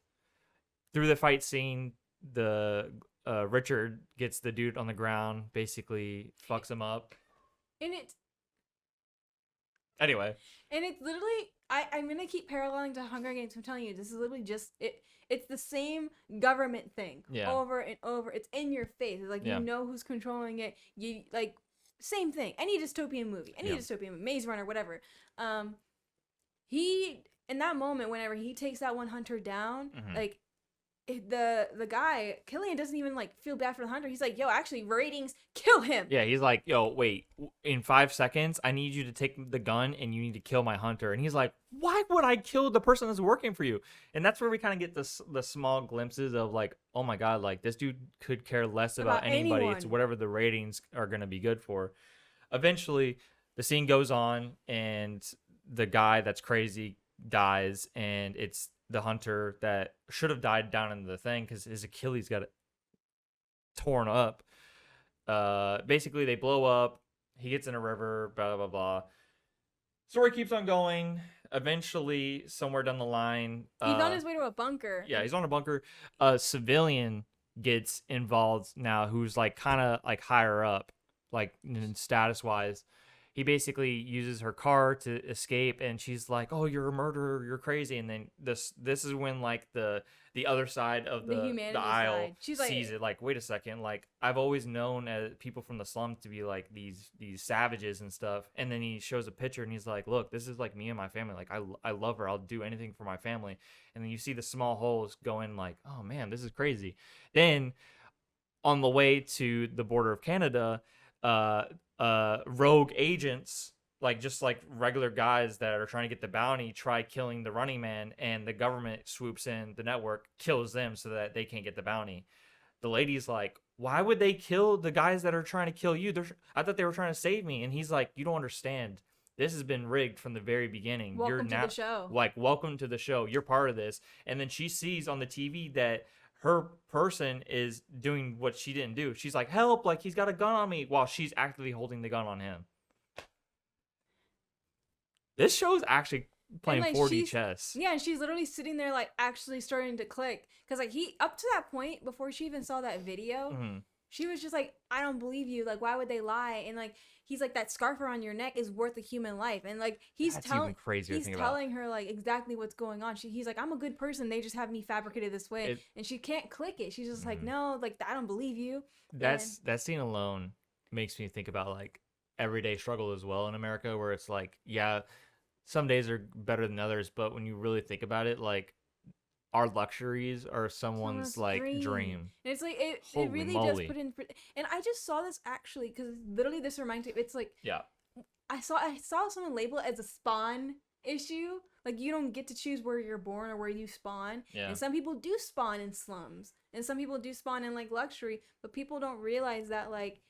[SPEAKER 2] Through the fight scene, the Richard gets the dude on the ground, basically fucks him up. Anyway.
[SPEAKER 1] And it's literally, I'm going to keep paralleling to Hunger Games. I'm telling you, this is literally just it. It's the same government thing over and over. It's in your face. It's like, you know who's controlling it. You like, same thing. Any dystopian movie, Maze Runner, whatever. He, in that moment, whenever he takes that one hunter down, like, the guy, Killian, doesn't even like feel bad for the hunter. He's like, yo, actually, ratings, kill him.
[SPEAKER 2] Yeah, he's like, yo, wait, in 5 seconds, I need you to take the gun and you need to kill my hunter. And he's like, why would I kill the person that's working for you? And that's where we kind of get the small glimpses of like, oh my God, like this dude could care less about anybody. It's whatever the ratings are going to be good for. Eventually, the scene goes on and the guy that's crazy dies, and it's the hunter that should have died down in the thing because his Achilles got torn up. Basically, they blow up. He gets in a river, blah, blah, blah. Story keeps on going. Eventually, somewhere down the line...
[SPEAKER 1] he's on his way to a bunker.
[SPEAKER 2] Yeah, he's on a bunker. A civilian gets involved now who's, like, kind of, like, higher up, like, status-wise. He basically uses her car to escape, and she's like, "Oh, you're a murderer, you're crazy." And then this is when, like, the other side of the aisle sees it, like, wait a second, like, I've always known people from the slums to be like these savages and stuff. And then he shows a picture and he's like, "Look, this is like me and my family. Like, I love her. I'll do anything for my family." And then you see the small holes going like, "Oh man, this is crazy." Then on the way to the border of Canada, rogue agents, like just like regular guys that are trying to get the bounty, try killing the running man, and the government swoops in, the network kills them so that they can't get the bounty. The lady's like, "Why would they kill the guys that are trying to kill you? I thought they were trying to save me." And he's like, "You don't understand. This has been rigged from the very beginning.
[SPEAKER 1] Welcome to the show.
[SPEAKER 2] Like, welcome to the show. You're part of this." And then she sees on the TV that her person is doing what she didn't do. She's like, "Help, like he's got a gun on me," while she's actively holding the gun on him. This show is actually playing 4D chess.
[SPEAKER 1] Yeah, and she's literally sitting there like actually starting to click. Because like he, up to that point, before she even saw that video, she was just like, "I don't believe you. Like, why would they lie?" And like, he's like, "That scarf around your neck is worth a human life." And like, he's telling her like exactly what's going on. He's like, "I'm a good person. They just have me fabricated this way." And she can't click it. She's just like, "No, like I don't believe you."
[SPEAKER 2] That scene alone makes me think about like everyday struggle as well in America, where it's like, yeah, some days are better than others, but when you really think about it, like, our luxuries are someone's like dream.
[SPEAKER 1] And it's like it really does put in. And I just saw this actually because literally this reminds me. It's like,
[SPEAKER 2] yeah,
[SPEAKER 1] I saw someone label it as a spawn issue. Like, you don't get to choose where you're born or where you spawn.
[SPEAKER 2] Yeah.
[SPEAKER 1] And some people do spawn in slums, and some people do spawn in like luxury. But people don't realize that, like,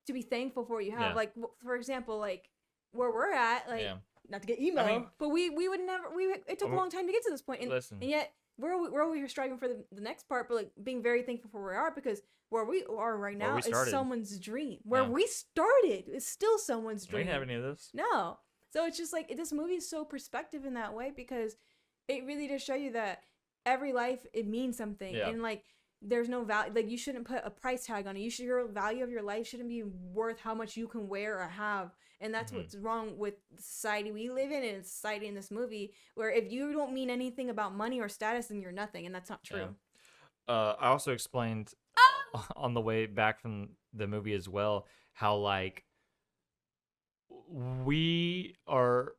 [SPEAKER 1] to be thankful for what you have. Yeah. Like, for example, like where we're at, like. Yeah. Not to get emo, but we would never. It took a long time to get to this point, and yet we're over here striving for the next part, but like being very thankful for where we are, because where we are right now is someone's dream. Where we started is still someone's dream.
[SPEAKER 2] We didn't have any of this.
[SPEAKER 1] No, so it's just like this movie is so perspective in that way, because it really does show you that every life, it means something, and like there's no value. Like, you shouldn't put a price tag on it. Your value of your life shouldn't be worth how much you can wear or have. And that's what's wrong with the society we live in, and society in this movie, where if you don't mean anything about money or status, then you're nothing, and that's not true.
[SPEAKER 2] Yeah. I also explained on the way back from the movie as well how, like, we are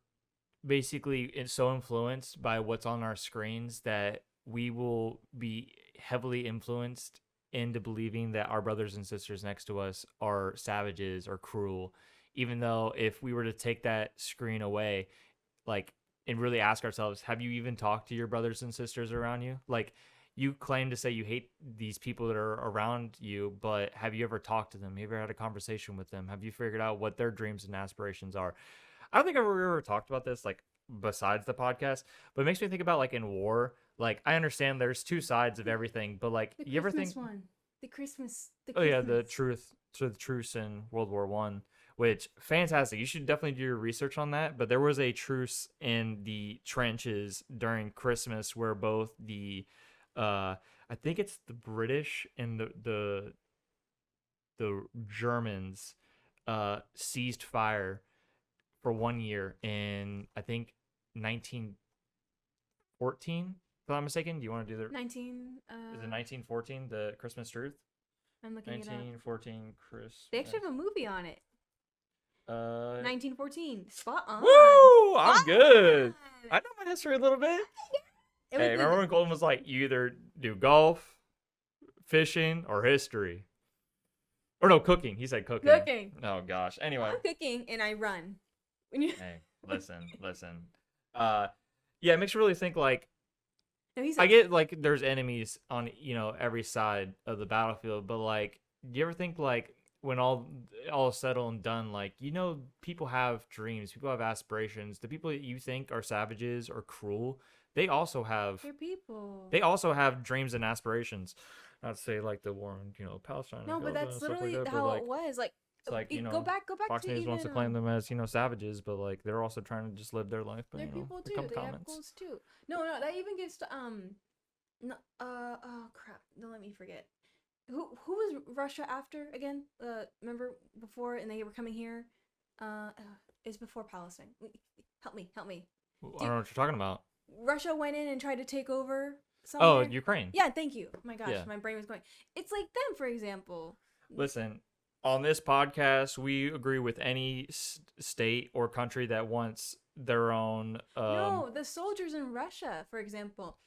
[SPEAKER 2] basically so influenced by what's on our screens that we will be heavily influenced into believing that our brothers and sisters next to us are savages or cruel. Even though if we were to take that screen away, like, and really ask ourselves, have you even talked to your brothers and sisters around you? Like, you claim to say you hate these people that are around you, but have you ever talked to them? Have you ever had a conversation with them? Have you figured out what their dreams and aspirations are? I don't think I've ever talked about this, like, besides the podcast, but it makes me think about, like, in war, like, I understand there's two sides of everything, but like, you ever think
[SPEAKER 1] the Christmas.
[SPEAKER 2] Oh yeah, the truce in World War I. Which, fantastic. You should definitely do your research on that. But there was a truce in the trenches during Christmas where both the, I think it's the British and the Germans, ceased fire for 1 year in, I think, 1914. If I'm not mistaken. Do you want to do the Is it 1914? The Christmas truce.
[SPEAKER 1] I'm looking
[SPEAKER 2] 1914 Christmas.
[SPEAKER 1] They actually have a movie on it. 1914. Spot on.
[SPEAKER 2] Woo! I'm good. I know my history a little bit. Hey, remember when Colton was like, you either do golf, fishing, or history? Or no, cooking. He said cooking.
[SPEAKER 1] Cooking.
[SPEAKER 2] Oh gosh. Anyway.
[SPEAKER 1] I'm cooking and I run.
[SPEAKER 2] Hey, listen. Yeah, it makes you really think, like,
[SPEAKER 1] no,
[SPEAKER 2] I get, like, there's enemies on, every side of the battlefield, but, like, do you ever think, like, when all is settled and done, like, people have dreams, people have aspirations. The people that you think are savages or cruel, they also have
[SPEAKER 1] They're people.
[SPEAKER 2] They also have dreams and aspirations. Not to say like the war in Palestine.
[SPEAKER 1] No, but that's literally
[SPEAKER 2] like that,
[SPEAKER 1] how
[SPEAKER 2] like,
[SPEAKER 1] it was. Like,
[SPEAKER 2] it's like
[SPEAKER 1] go back
[SPEAKER 2] Fox
[SPEAKER 1] to
[SPEAKER 2] News
[SPEAKER 1] even,
[SPEAKER 2] wants to claim them as savages, but like they're also trying to just live their life. But
[SPEAKER 1] they're people
[SPEAKER 2] there
[SPEAKER 1] too.
[SPEAKER 2] come
[SPEAKER 1] They have
[SPEAKER 2] comments.
[SPEAKER 1] goals too. No, that even gets to no, oh crap. Don't let me forget. Who was Russia after again? Remember before, and they were coming here. It's before Palestine. Help me.
[SPEAKER 2] I don't know what you're talking about.
[SPEAKER 1] Russia went in and tried to take over
[SPEAKER 2] somewhere. Oh,
[SPEAKER 1] somewhere.
[SPEAKER 2] Ukraine.
[SPEAKER 1] Yeah, thank you. Oh my gosh,
[SPEAKER 2] Yeah.
[SPEAKER 1] my brain was going. It's like them, for example.
[SPEAKER 2] Listen, on this podcast, we agree with any state or country that wants their own.
[SPEAKER 1] No, the soldiers in Russia, for example,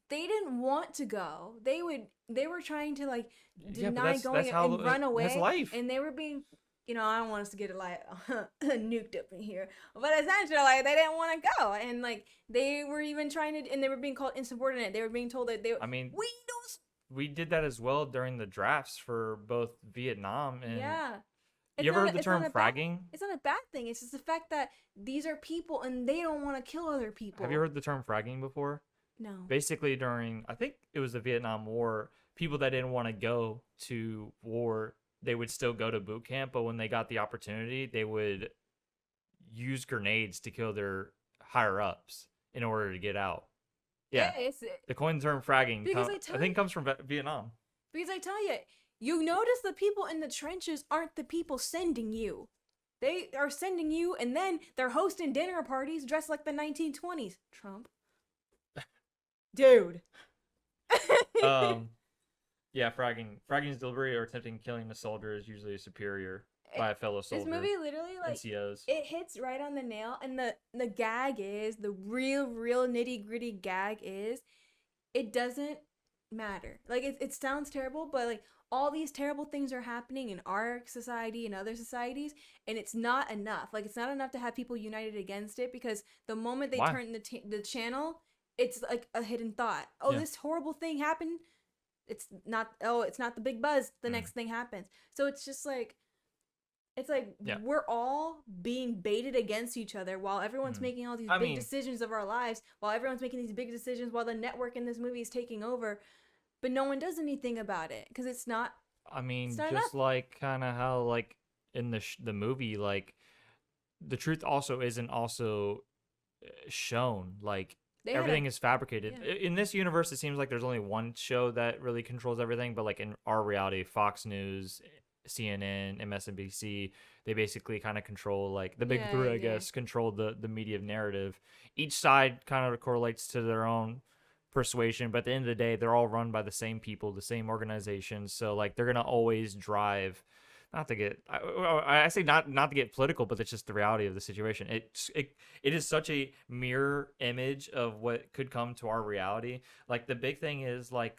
[SPEAKER 1] they didn't want to go. They were trying to like deny going and run away.
[SPEAKER 2] That's life.
[SPEAKER 1] And they were being, I don't want us to get it like nuked up in here, but essentially like they didn't want to go, and like they were even trying to, and they were being called insubordinate. They were being told that
[SPEAKER 2] we did that as well during the drafts for both Vietnam and
[SPEAKER 1] yeah.
[SPEAKER 2] You ever heard the term fragging?
[SPEAKER 1] It's not a bad thing. It's just the fact that these are people and they don't want to kill other people.
[SPEAKER 2] Have you heard the term fragging before?
[SPEAKER 1] No.
[SPEAKER 2] Basically, during, I think it was the Vietnam War, people that didn't want to go to war, they would still go to boot camp, but when they got the opportunity, they would use grenades to kill their higher-ups in order to get out. Yeah. The coined term fragging, I think, comes from Vietnam.
[SPEAKER 1] Because I tell you, you notice the people in the trenches aren't the people sending you. They are sending you, and then they're hosting dinner parties dressed like the 1920s. Trump. Dude.
[SPEAKER 2] Yeah, fragging is deliberate or attempting killing a soldier is usually superior by a fellow soldier.
[SPEAKER 1] This movie literally, like,
[SPEAKER 2] NCOs.
[SPEAKER 1] It hits right on the nail, and the gag is, the real nitty-gritty gag is, it doesn't matter. Like, it sounds terrible, but, like, all these terrible things are happening in our society and other societies, and it's not enough. Like, it's not enough to have people united against it, because the moment they turn the channel, it's like a hidden thought. Oh, this horrible thing happened. It's not the big buzz. The next thing happens. So it's just like, we're all being baited against each other while everyone's making all these big decisions of our lives, while everyone's making these big decisions, while the network in this movie is taking over. But no one does anything about it because it's not.
[SPEAKER 2] Just enough. Like kind of how like in the movie, like the truth also isn't also shown. Like everything is fabricated. Yeah. In this universe, it seems like there's only one show that really controls everything. But like in our reality, Fox News, CNN, MSNBC, they basically kind of control like the big three, I guess, control the media narrative. Each side kind of correlates to their own persuasion, but at the end of the day, they're all run by the same people, the same organizations. So like they're gonna always drive, not to get I say not to get political, but it's just the reality of the situation. It is such a mirror image of what could come to our reality. Like the big thing is like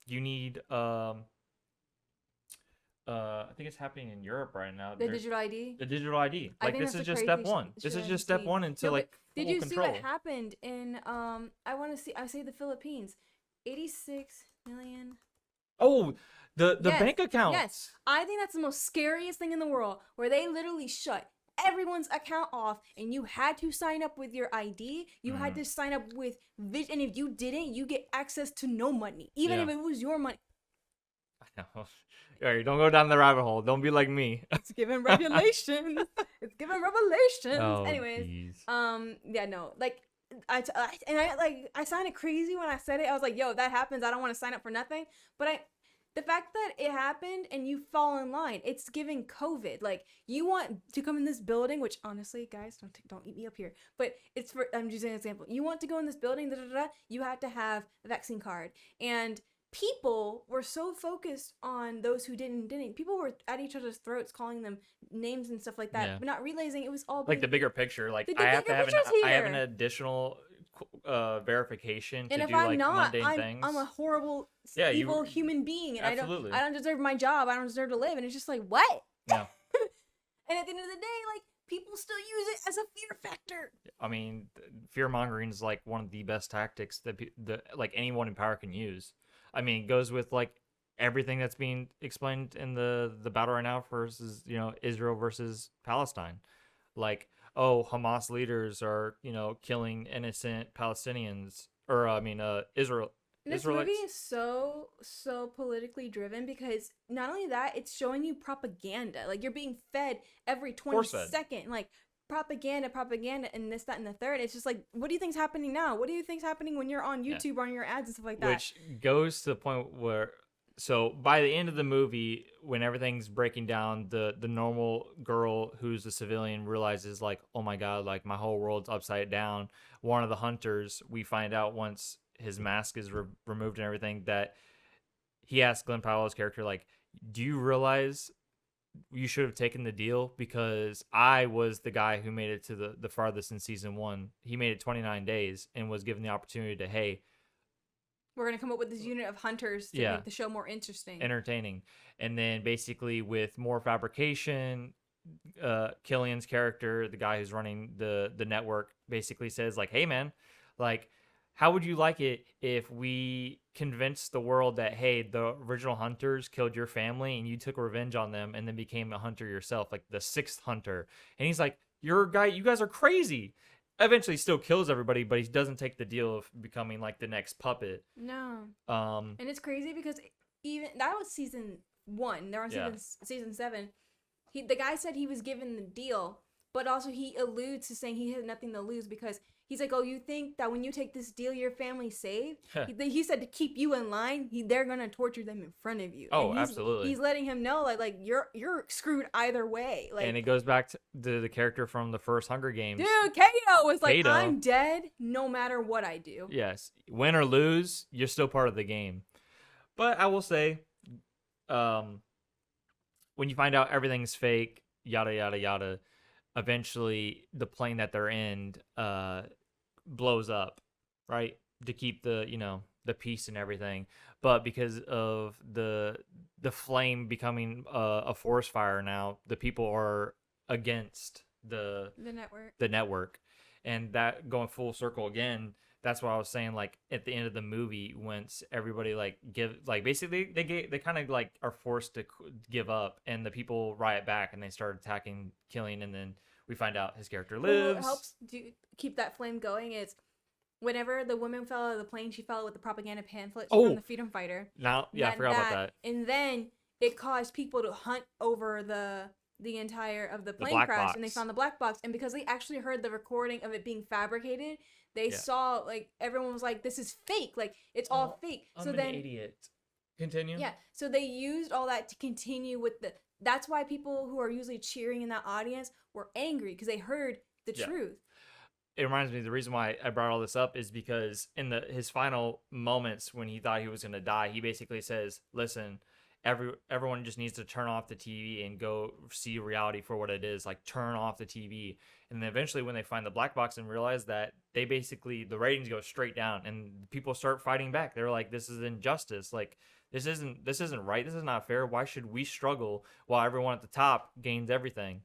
[SPEAKER 2] you need I think it's happening in Europe right now.
[SPEAKER 1] The digital ID.
[SPEAKER 2] The digital ID. Like this is just step one. This is just step one into like full
[SPEAKER 1] did you
[SPEAKER 2] control.
[SPEAKER 1] see what happened in I say the Philippines, 86 million.
[SPEAKER 2] Oh, the bank accounts.
[SPEAKER 1] Yes, I think that's the most scariest thing in the world, where they literally shut everyone's account off, and you had to sign up with your ID. You had to sign up with and if you didn't, you get access to no money, even if it was your money.
[SPEAKER 2] I know. All right, don't go down the rabbit hole. Don't be like me.
[SPEAKER 1] It's giving revelations. It's giving revelations.
[SPEAKER 2] Oh,
[SPEAKER 1] anyways,
[SPEAKER 2] geez.
[SPEAKER 1] yeah, no, like I sounded crazy when I said it. I was like, yo, that happens. I don't want to sign up for nothing. But the fact that it happened and you fall in line, it's giving COVID. Like, you want to come in this building, which honestly, guys, don't eat me up here. But it's for, I'm just an example. You want to go in this building, you have to have a vaccine card. And people were so focused on those who didn't. People were at each other's throats, calling them names and stuff like that, but not realizing it was all
[SPEAKER 2] like the bigger picture. Like I have an additional verification
[SPEAKER 1] and
[SPEAKER 2] to
[SPEAKER 1] if
[SPEAKER 2] do
[SPEAKER 1] I'm
[SPEAKER 2] like
[SPEAKER 1] not,
[SPEAKER 2] mundane things.
[SPEAKER 1] I'm a horrible, evil human being, and I don't deserve my job. I don't deserve to live, and it's just like, what?
[SPEAKER 2] Yeah.
[SPEAKER 1] And at the end of the day, like, people still use it as a fear factor.
[SPEAKER 2] I mean, fear mongering is like one of the best tactics that like anyone in power can use. I mean, it goes with like everything that's being explained in the battle right now versus, Israel versus Palestine. Like, oh, Hamas leaders are, killing innocent Palestinians, or I mean,
[SPEAKER 1] This movie is so politically driven because not only that, it's showing you propaganda. Like, you're being fed every 20-second, like, propaganda, and this, that, and the third. It's just like, what do you think's happening now? What do you think's happening when you're on YouTube on your ads and stuff like that?
[SPEAKER 2] Which goes to the point where, so by the end of the movie, when everything's breaking down, the normal girl who's a civilian realizes, like, oh my God, like, my whole world's upside down. One of the hunters, we find out once his mask is removed and everything, that he asked Glenn Powell's character, like, do you realize you should have taken the deal? Because I was the guy who made it to the farthest in season 1. He made it 29 days and was given the opportunity to, hey,
[SPEAKER 1] we're going to come up with this unit of hunters to make the show more interesting.
[SPEAKER 2] Entertaining. And then basically with more fabrication, Killian's character, the guy who's running the network, basically says, like, hey, man, like, how would you like it if we convinced the world that, hey, the original hunters killed your family and you took revenge on them and then became a hunter yourself, like the 6th hunter? And he's like, you guys are crazy. Eventually still kills everybody, but he doesn't take the deal of becoming like the next puppet.
[SPEAKER 1] No. And it's crazy because even that was season 1. They're on season 7. The guy said he was given the deal, but also he alludes to saying he had nothing to lose because he's like, oh, you think that when you take this deal, your family's saved? He said to keep you in line, they're going to torture them in front of you.
[SPEAKER 2] Oh, absolutely.
[SPEAKER 1] He's letting him know, like you're screwed either way. Like,
[SPEAKER 2] and it goes back to the character from the first Hunger Games.
[SPEAKER 1] Dude, Kato was like, I'm dead no matter what I do.
[SPEAKER 2] Yes. Win or lose, you're still part of the game. But I will say, when you find out everything's fake, yada, yada, yada, eventually the plane that they're in blows up, right? To keep the peace and everything. But because of the flame becoming a forest fire now, the people are against the network. And that going full circle again, that's what I was saying, like at the end of the movie, once everybody basically they kind of like are forced to give up, and the people riot back and they start attacking, killing, and then we find out his character lives.
[SPEAKER 1] What helps to keep that flame going is whenever the woman fell out of the plane, she fell with the propaganda pamphlets from the freedom fighter.
[SPEAKER 2] I forgot about that.
[SPEAKER 1] And then it caused people to hunt over the entire of the plane crash, and they found the black box. And because they actually heard the recording of it being fabricated, they saw, like, everyone was like, this is fake, like it's all fake.
[SPEAKER 2] I'm an idiot. Continue.
[SPEAKER 1] Yeah, so they used all that to continue with that's why people who are usually cheering in that audience were angry, because they heard the truth.
[SPEAKER 2] It reminds me, the reason why I brought all this up is because in his final moments when he thought he was going to die, he basically says, listen, everyone just needs to turn off the TV and go see reality for what it is. Like, turn off the TV. And then eventually when they find the black box and realize that, the ratings go straight down and people start fighting back. They're like, this is injustice. Like, this isn't right. This is not fair. Why should we struggle while everyone at the top gains everything?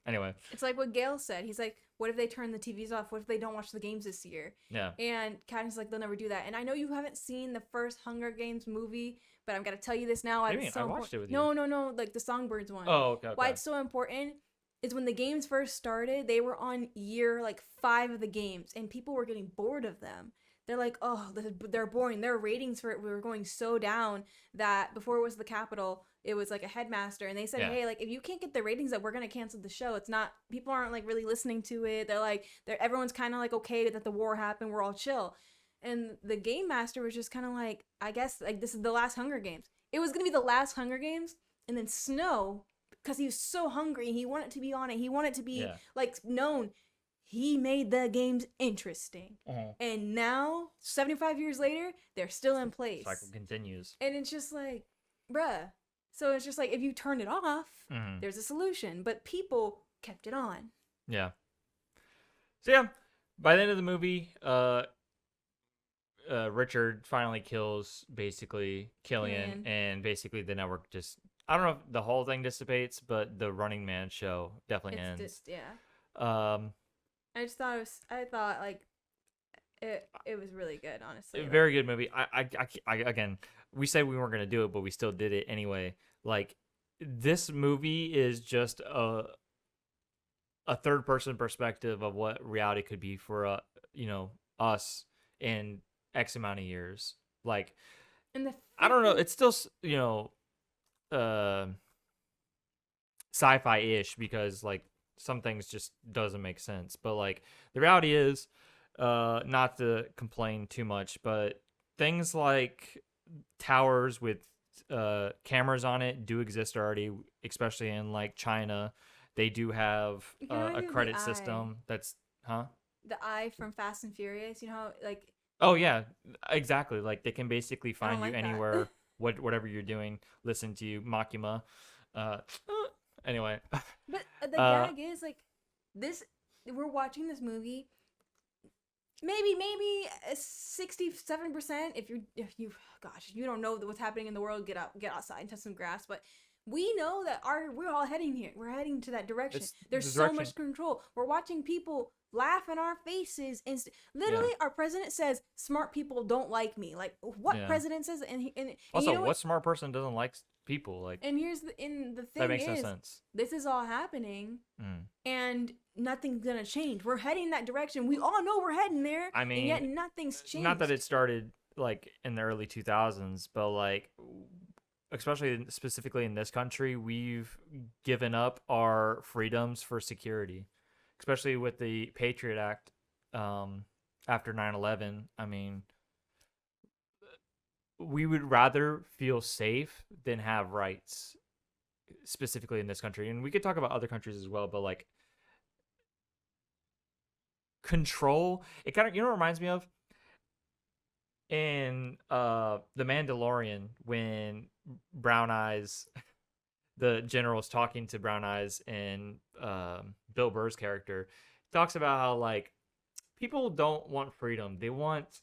[SPEAKER 2] Anyway.
[SPEAKER 1] It's like what Gail said. He's like, what if they turn the TVs off? What if they don't watch the games this year?
[SPEAKER 2] Yeah.
[SPEAKER 1] And Katniss like, they'll never do that. And I know you haven't seen the first Hunger Games movie, but I'm going to tell you this now.
[SPEAKER 2] What do you mean? I watched it with you.
[SPEAKER 1] No. Like the Songbirds one.
[SPEAKER 2] Oh, okay.
[SPEAKER 1] Why it's so important is when the games first started, they were on year 5 of the games, and people were getting bored of them. They're like, oh, they're boring. Their ratings for it were going so down that before it was the Capitol, it was like a headmaster, and they said, hey, like, if you can't get the ratings up, we're gonna cancel the show. It's not, people aren't like really listening to it. They're like, everyone's kind of like okay that the war happened. We're all chill. And the game master was just kind of like, I guess like this is the last Hunger Games. It was gonna be the last Hunger Games, and then Snow, because he was so hungry, he wanted to be on it. He wanted to be like known. He made the games interesting. Uh-huh. And now, 75 years later, they're still in place.
[SPEAKER 2] Cycle continues.
[SPEAKER 1] And it's just like, bruh. So it's just like, if you turn it off, there's a solution. But people kept it on.
[SPEAKER 2] Yeah. So yeah, by the end of the movie, Richard finally kills basically Killian. And basically the network just, I don't know if the whole thing dissipates, but the Running Man show definitely ends.
[SPEAKER 1] I thought like It was really good, honestly.
[SPEAKER 2] Very good movie. I again, we said we weren't gonna do it, but we still did it anyway. Like, this movie is just a third person perspective of what reality could be for us in X amount of years. Like,
[SPEAKER 1] and
[SPEAKER 2] I don't know. It's still uh sci-fi-ish because like some things just doesn't make sense. But like the reality is, not to complain too much, but things like towers with cameras on it do exist already, especially in like China. They do have a credit system that's
[SPEAKER 1] the eye from Fast and Furious. You know how, like,
[SPEAKER 2] oh yeah, exactly. Like they can basically find you
[SPEAKER 1] like
[SPEAKER 2] anywhere, whatever you're doing, listen to you, Makima. Anyway,
[SPEAKER 1] but the gag is like this. We're watching this movie. Maybe 67%. If you gosh, you don't know what's happening in the world, get outside and touch some grass. But we know that we're all heading here. We're heading to that direction. There's so much control. We're watching people laugh in our faces. Literally, our president says, "Smart people don't like me." Like, what president says? And
[SPEAKER 2] also,
[SPEAKER 1] you know
[SPEAKER 2] what smart person doesn't like people? Like,
[SPEAKER 1] and here's the thing
[SPEAKER 2] that makes no sense.
[SPEAKER 1] This is all happening, and nothing's gonna change. We're heading that direction. We all know we're heading there. I mean, and yet nothing's changed.
[SPEAKER 2] Not that it started like in the early 2000s, but like, especially specifically in this country, we've given up our freedoms for security, especially with the Patriot Act after 9/11. I mean, we would rather feel safe than have rights, specifically in this country. And we could talk about other countries as well, but like control, it kind of, you know what it reminds me of? In The Mandalorian, when Brown Eyes, the general's talking to Brown Eyes, and Bill Burr's character talks about how like people don't want freedom, they want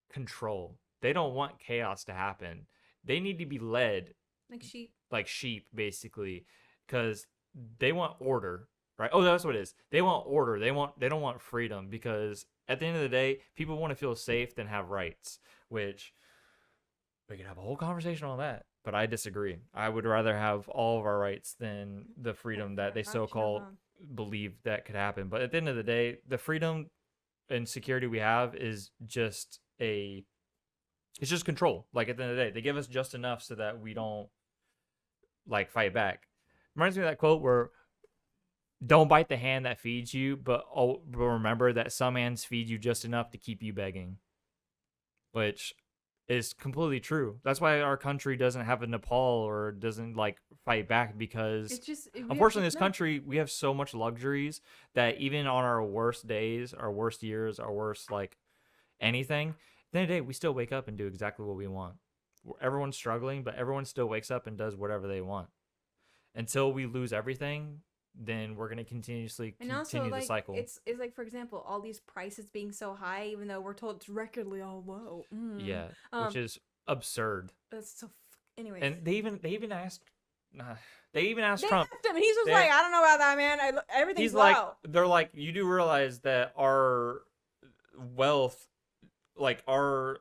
[SPEAKER 2] control. They don't want chaos to happen. They need to be led like sheep basically, because they want order, right? Oh, that's what it is. They want order. They don't want freedom, because at the end of the day, people want to feel safe than have rights, which we could have a whole conversation on that. But I disagree. I would rather have all of our rights than the freedom that they so-called believe that could happen. But at the end of the day, the freedom and security we have is just it's just control. Like at the end of the day, they give us just enough so that we don't like fight back. Reminds me of that quote where, don't bite the hand that feeds you, but remember that some hands feed you just enough to keep you begging. Which is completely true. That's why our country doesn't have a Nepal or doesn't like fight back, because
[SPEAKER 1] it's just,
[SPEAKER 2] unfortunately this country, we have so much luxuries that even on our worst days, our worst years, our worst like anything, at the end of the day, we still wake up and do exactly what we want. Everyone's struggling, but everyone still wakes up and does whatever they want. Until we lose everything, then we're going to continue the cycle.
[SPEAKER 1] It's like, for example, all these prices being so high, even though we're told it's recordly all low.
[SPEAKER 2] Yeah, which is absurd.
[SPEAKER 1] That's so. Anyways,
[SPEAKER 2] and they even asked. They even asked Trump.
[SPEAKER 1] Asked him, and he's just like, I don't know about that, man. Everything's low.
[SPEAKER 2] Like, they're like, you do realize that our wealth, like our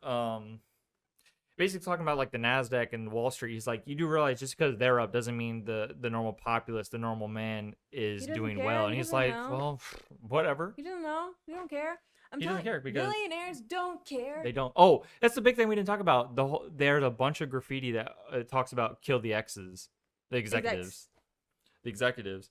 [SPEAKER 2] basically talking about like the NASDAQ and Wall Street. He's like, you do realize just because they're up doesn't mean the normal populace, the normal man is doing well. And he's like, well, whatever.
[SPEAKER 1] He doesn't know. He don't care.
[SPEAKER 2] He doesn't care because
[SPEAKER 1] billionaires don't care.
[SPEAKER 2] They don't. Oh, that's the big thing we didn't talk about. There's a bunch of graffiti that talks about kill the X's, the executives. The executives.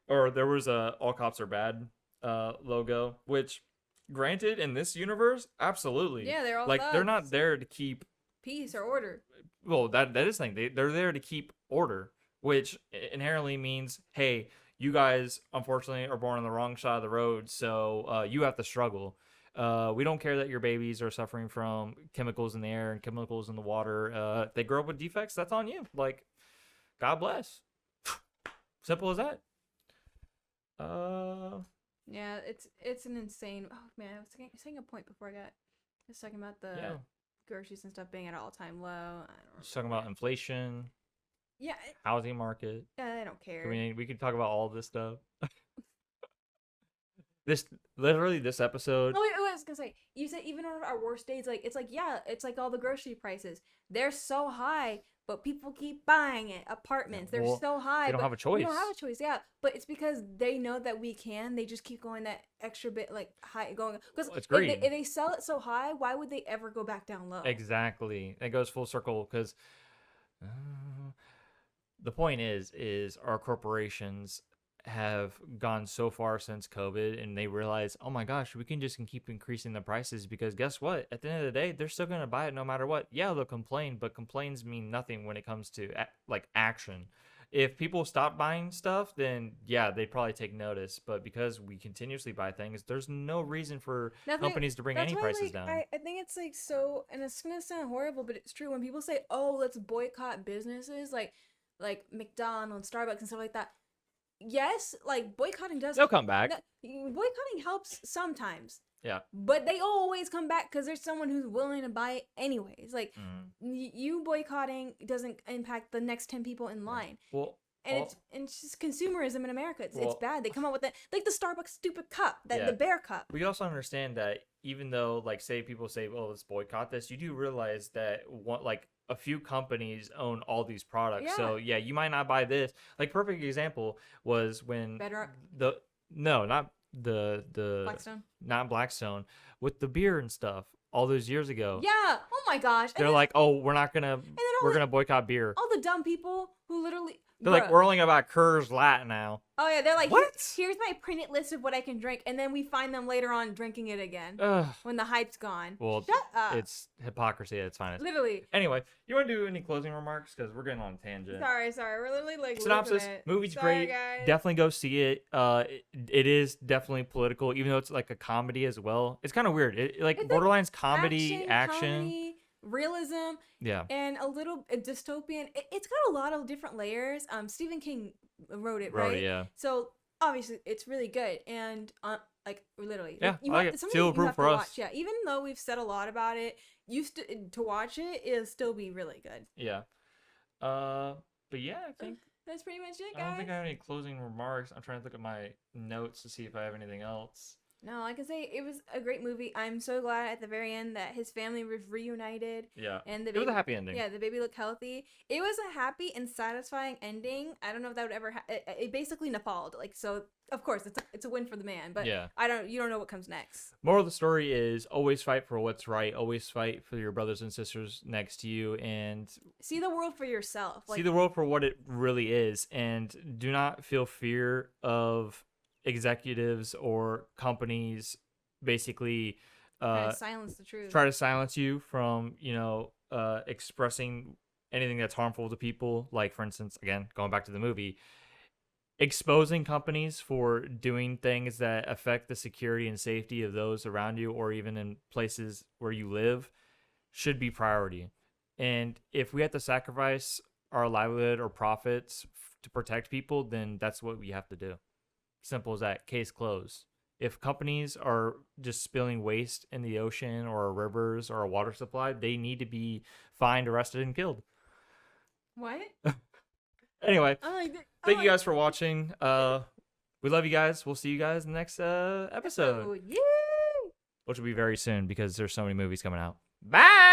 [SPEAKER 2] Or there was a all cops are bad logo, which granted in this universe, absolutely.
[SPEAKER 1] Yeah, they're all
[SPEAKER 2] like
[SPEAKER 1] thugs.
[SPEAKER 2] They're not there to keep
[SPEAKER 1] peace or order.
[SPEAKER 2] Well, that is the thing. They're there to keep order, which inherently means, hey, you guys unfortunately are born on the wrong side of the road, so you have to struggle. We don't care that your babies are suffering from chemicals in the air and chemicals in the water. If they grow up with defects, that's on you. Like, God bless. Simple as that.
[SPEAKER 1] Yeah, it's an insane. Oh man, I was saying a point before I was talking about the groceries and stuff being at all-time low.
[SPEAKER 2] Just talking about inflation.
[SPEAKER 1] Yeah.
[SPEAKER 2] Housing market.
[SPEAKER 1] Yeah, I don't care.
[SPEAKER 2] I mean, we could talk about all this stuff. this episode.
[SPEAKER 1] Oh, wait, I was gonna say, you said even on our worst days, like it's like, yeah, it's like all the grocery prices. They're so high, but people keep buying it. Apartments, they're so high.
[SPEAKER 2] They don't have a choice.
[SPEAKER 1] We don't have a choice, yeah. But it's because they know that we can. They just keep going that extra bit, like high, going. Because
[SPEAKER 2] it's great.
[SPEAKER 1] If they sell it so high, why would they ever go back down low?
[SPEAKER 2] Exactly. It goes full circle because the point is our corporations have gone so far since COVID, and they realize, oh my gosh, we can just keep increasing the prices because guess what? At the end of the day, they're still going to buy it no matter what. Yeah, they'll complain, but complaints mean nothing when it comes to like action. If people stop buying stuff, then yeah, they'd probably take notice. But because we continuously buy things, there's no reason for companies to bring any prices down.
[SPEAKER 1] I think it's like so, and it's gonna sound horrible, but it's true. When people say, "Oh, let's boycott businesses," like McDonald's, Starbucks, and stuff like that. Yes, like boycotting does.
[SPEAKER 2] They'll come back.
[SPEAKER 1] Boycotting helps sometimes.
[SPEAKER 2] Yeah.
[SPEAKER 1] But they always come back because there's someone who's willing to buy it anyways. Like you boycotting doesn't impact the next 10 people in line.
[SPEAKER 2] Well,
[SPEAKER 1] and it's just consumerism in America. It's bad. They come up with that, like the Starbucks stupid cup, the bear cup.
[SPEAKER 2] We also understand that even though, like, say people say, "Oh, let's boycott this," you do realize that a few companies own all these products. Yeah. So yeah, you might not buy this. Like, perfect example was when not Blackstone. Not Blackstone, with the beer and stuff all those years ago.
[SPEAKER 1] Yeah. Oh my gosh.
[SPEAKER 2] They're like, "Oh, we're gonna boycott beer."
[SPEAKER 1] All the dumb people who literally
[SPEAKER 2] they're like, "We're only gonna buy Coors Light now."
[SPEAKER 1] Oh yeah, they're like,
[SPEAKER 2] "What?
[SPEAKER 1] Here's my printed list of what I can drink," and then we find them later on drinking it again when the hype's gone.
[SPEAKER 2] Well, shut up. It's hypocrisy at its finest.
[SPEAKER 1] Literally.
[SPEAKER 2] Anyway, you want to do any closing remarks? Because we're getting on a tangent.
[SPEAKER 1] Sorry. We're literally like
[SPEAKER 2] synopsis. Movie's great. Guys. Definitely go see it. It is definitally political, even though it's like a comedy as well. It's kind of weird. It's borderline's comedy, action.
[SPEAKER 1] Realism, and a little dystopian. It's got a lot of different layers. Stephen King wrote it, right?
[SPEAKER 2] Yeah.
[SPEAKER 1] So obviously it's really good, and like literally,
[SPEAKER 2] yeah,
[SPEAKER 1] you have
[SPEAKER 2] to
[SPEAKER 1] watch. Yeah, even though we've said a lot about it, to watch it is still be really good.
[SPEAKER 2] Yeah. But yeah, I think
[SPEAKER 1] that's pretty much it, guys.
[SPEAKER 2] I don't think I have any closing remarks. I'm trying to look at my notes to see if I have anything else.
[SPEAKER 1] No, I can say it was a great movie. I'm so glad at the very end that his family was reunited.
[SPEAKER 2] Yeah,
[SPEAKER 1] and
[SPEAKER 2] it was a happy ending.
[SPEAKER 1] Yeah, the baby looked healthy. It was a happy and satisfying ending. I don't know if that would ever. It basically Nepal'd. Like, so, of course, it's a win for the man. But yeah, you don't know what comes next.
[SPEAKER 2] Moral of the story is always fight for what's right. Always fight for your brothers and sisters next to you, and
[SPEAKER 1] see the world for yourself.
[SPEAKER 2] See the world for what it really is, and do not feel fear of executives or companies basically
[SPEAKER 1] try to silence the truth.
[SPEAKER 2] Try to silence you from expressing anything that's harmful to people. Like, for instance, again, going back to the movie, exposing companies for doing things that affect the security and safety of those around you or even in places where you live should be priority. And if we have to sacrifice our livelihood or profits to protect people, then that's what we have to do. Simple as that. Case closed. If companies are just spilling waste in the ocean or our rivers or our water supply, they need to be fined, arrested, and killed.
[SPEAKER 1] What?
[SPEAKER 2] Anyway, thank you guys for watching. We love you guys. We'll see you guys in the next episode.
[SPEAKER 1] Yay!
[SPEAKER 2] Which will be very soon because there's so many movies coming out. Bye!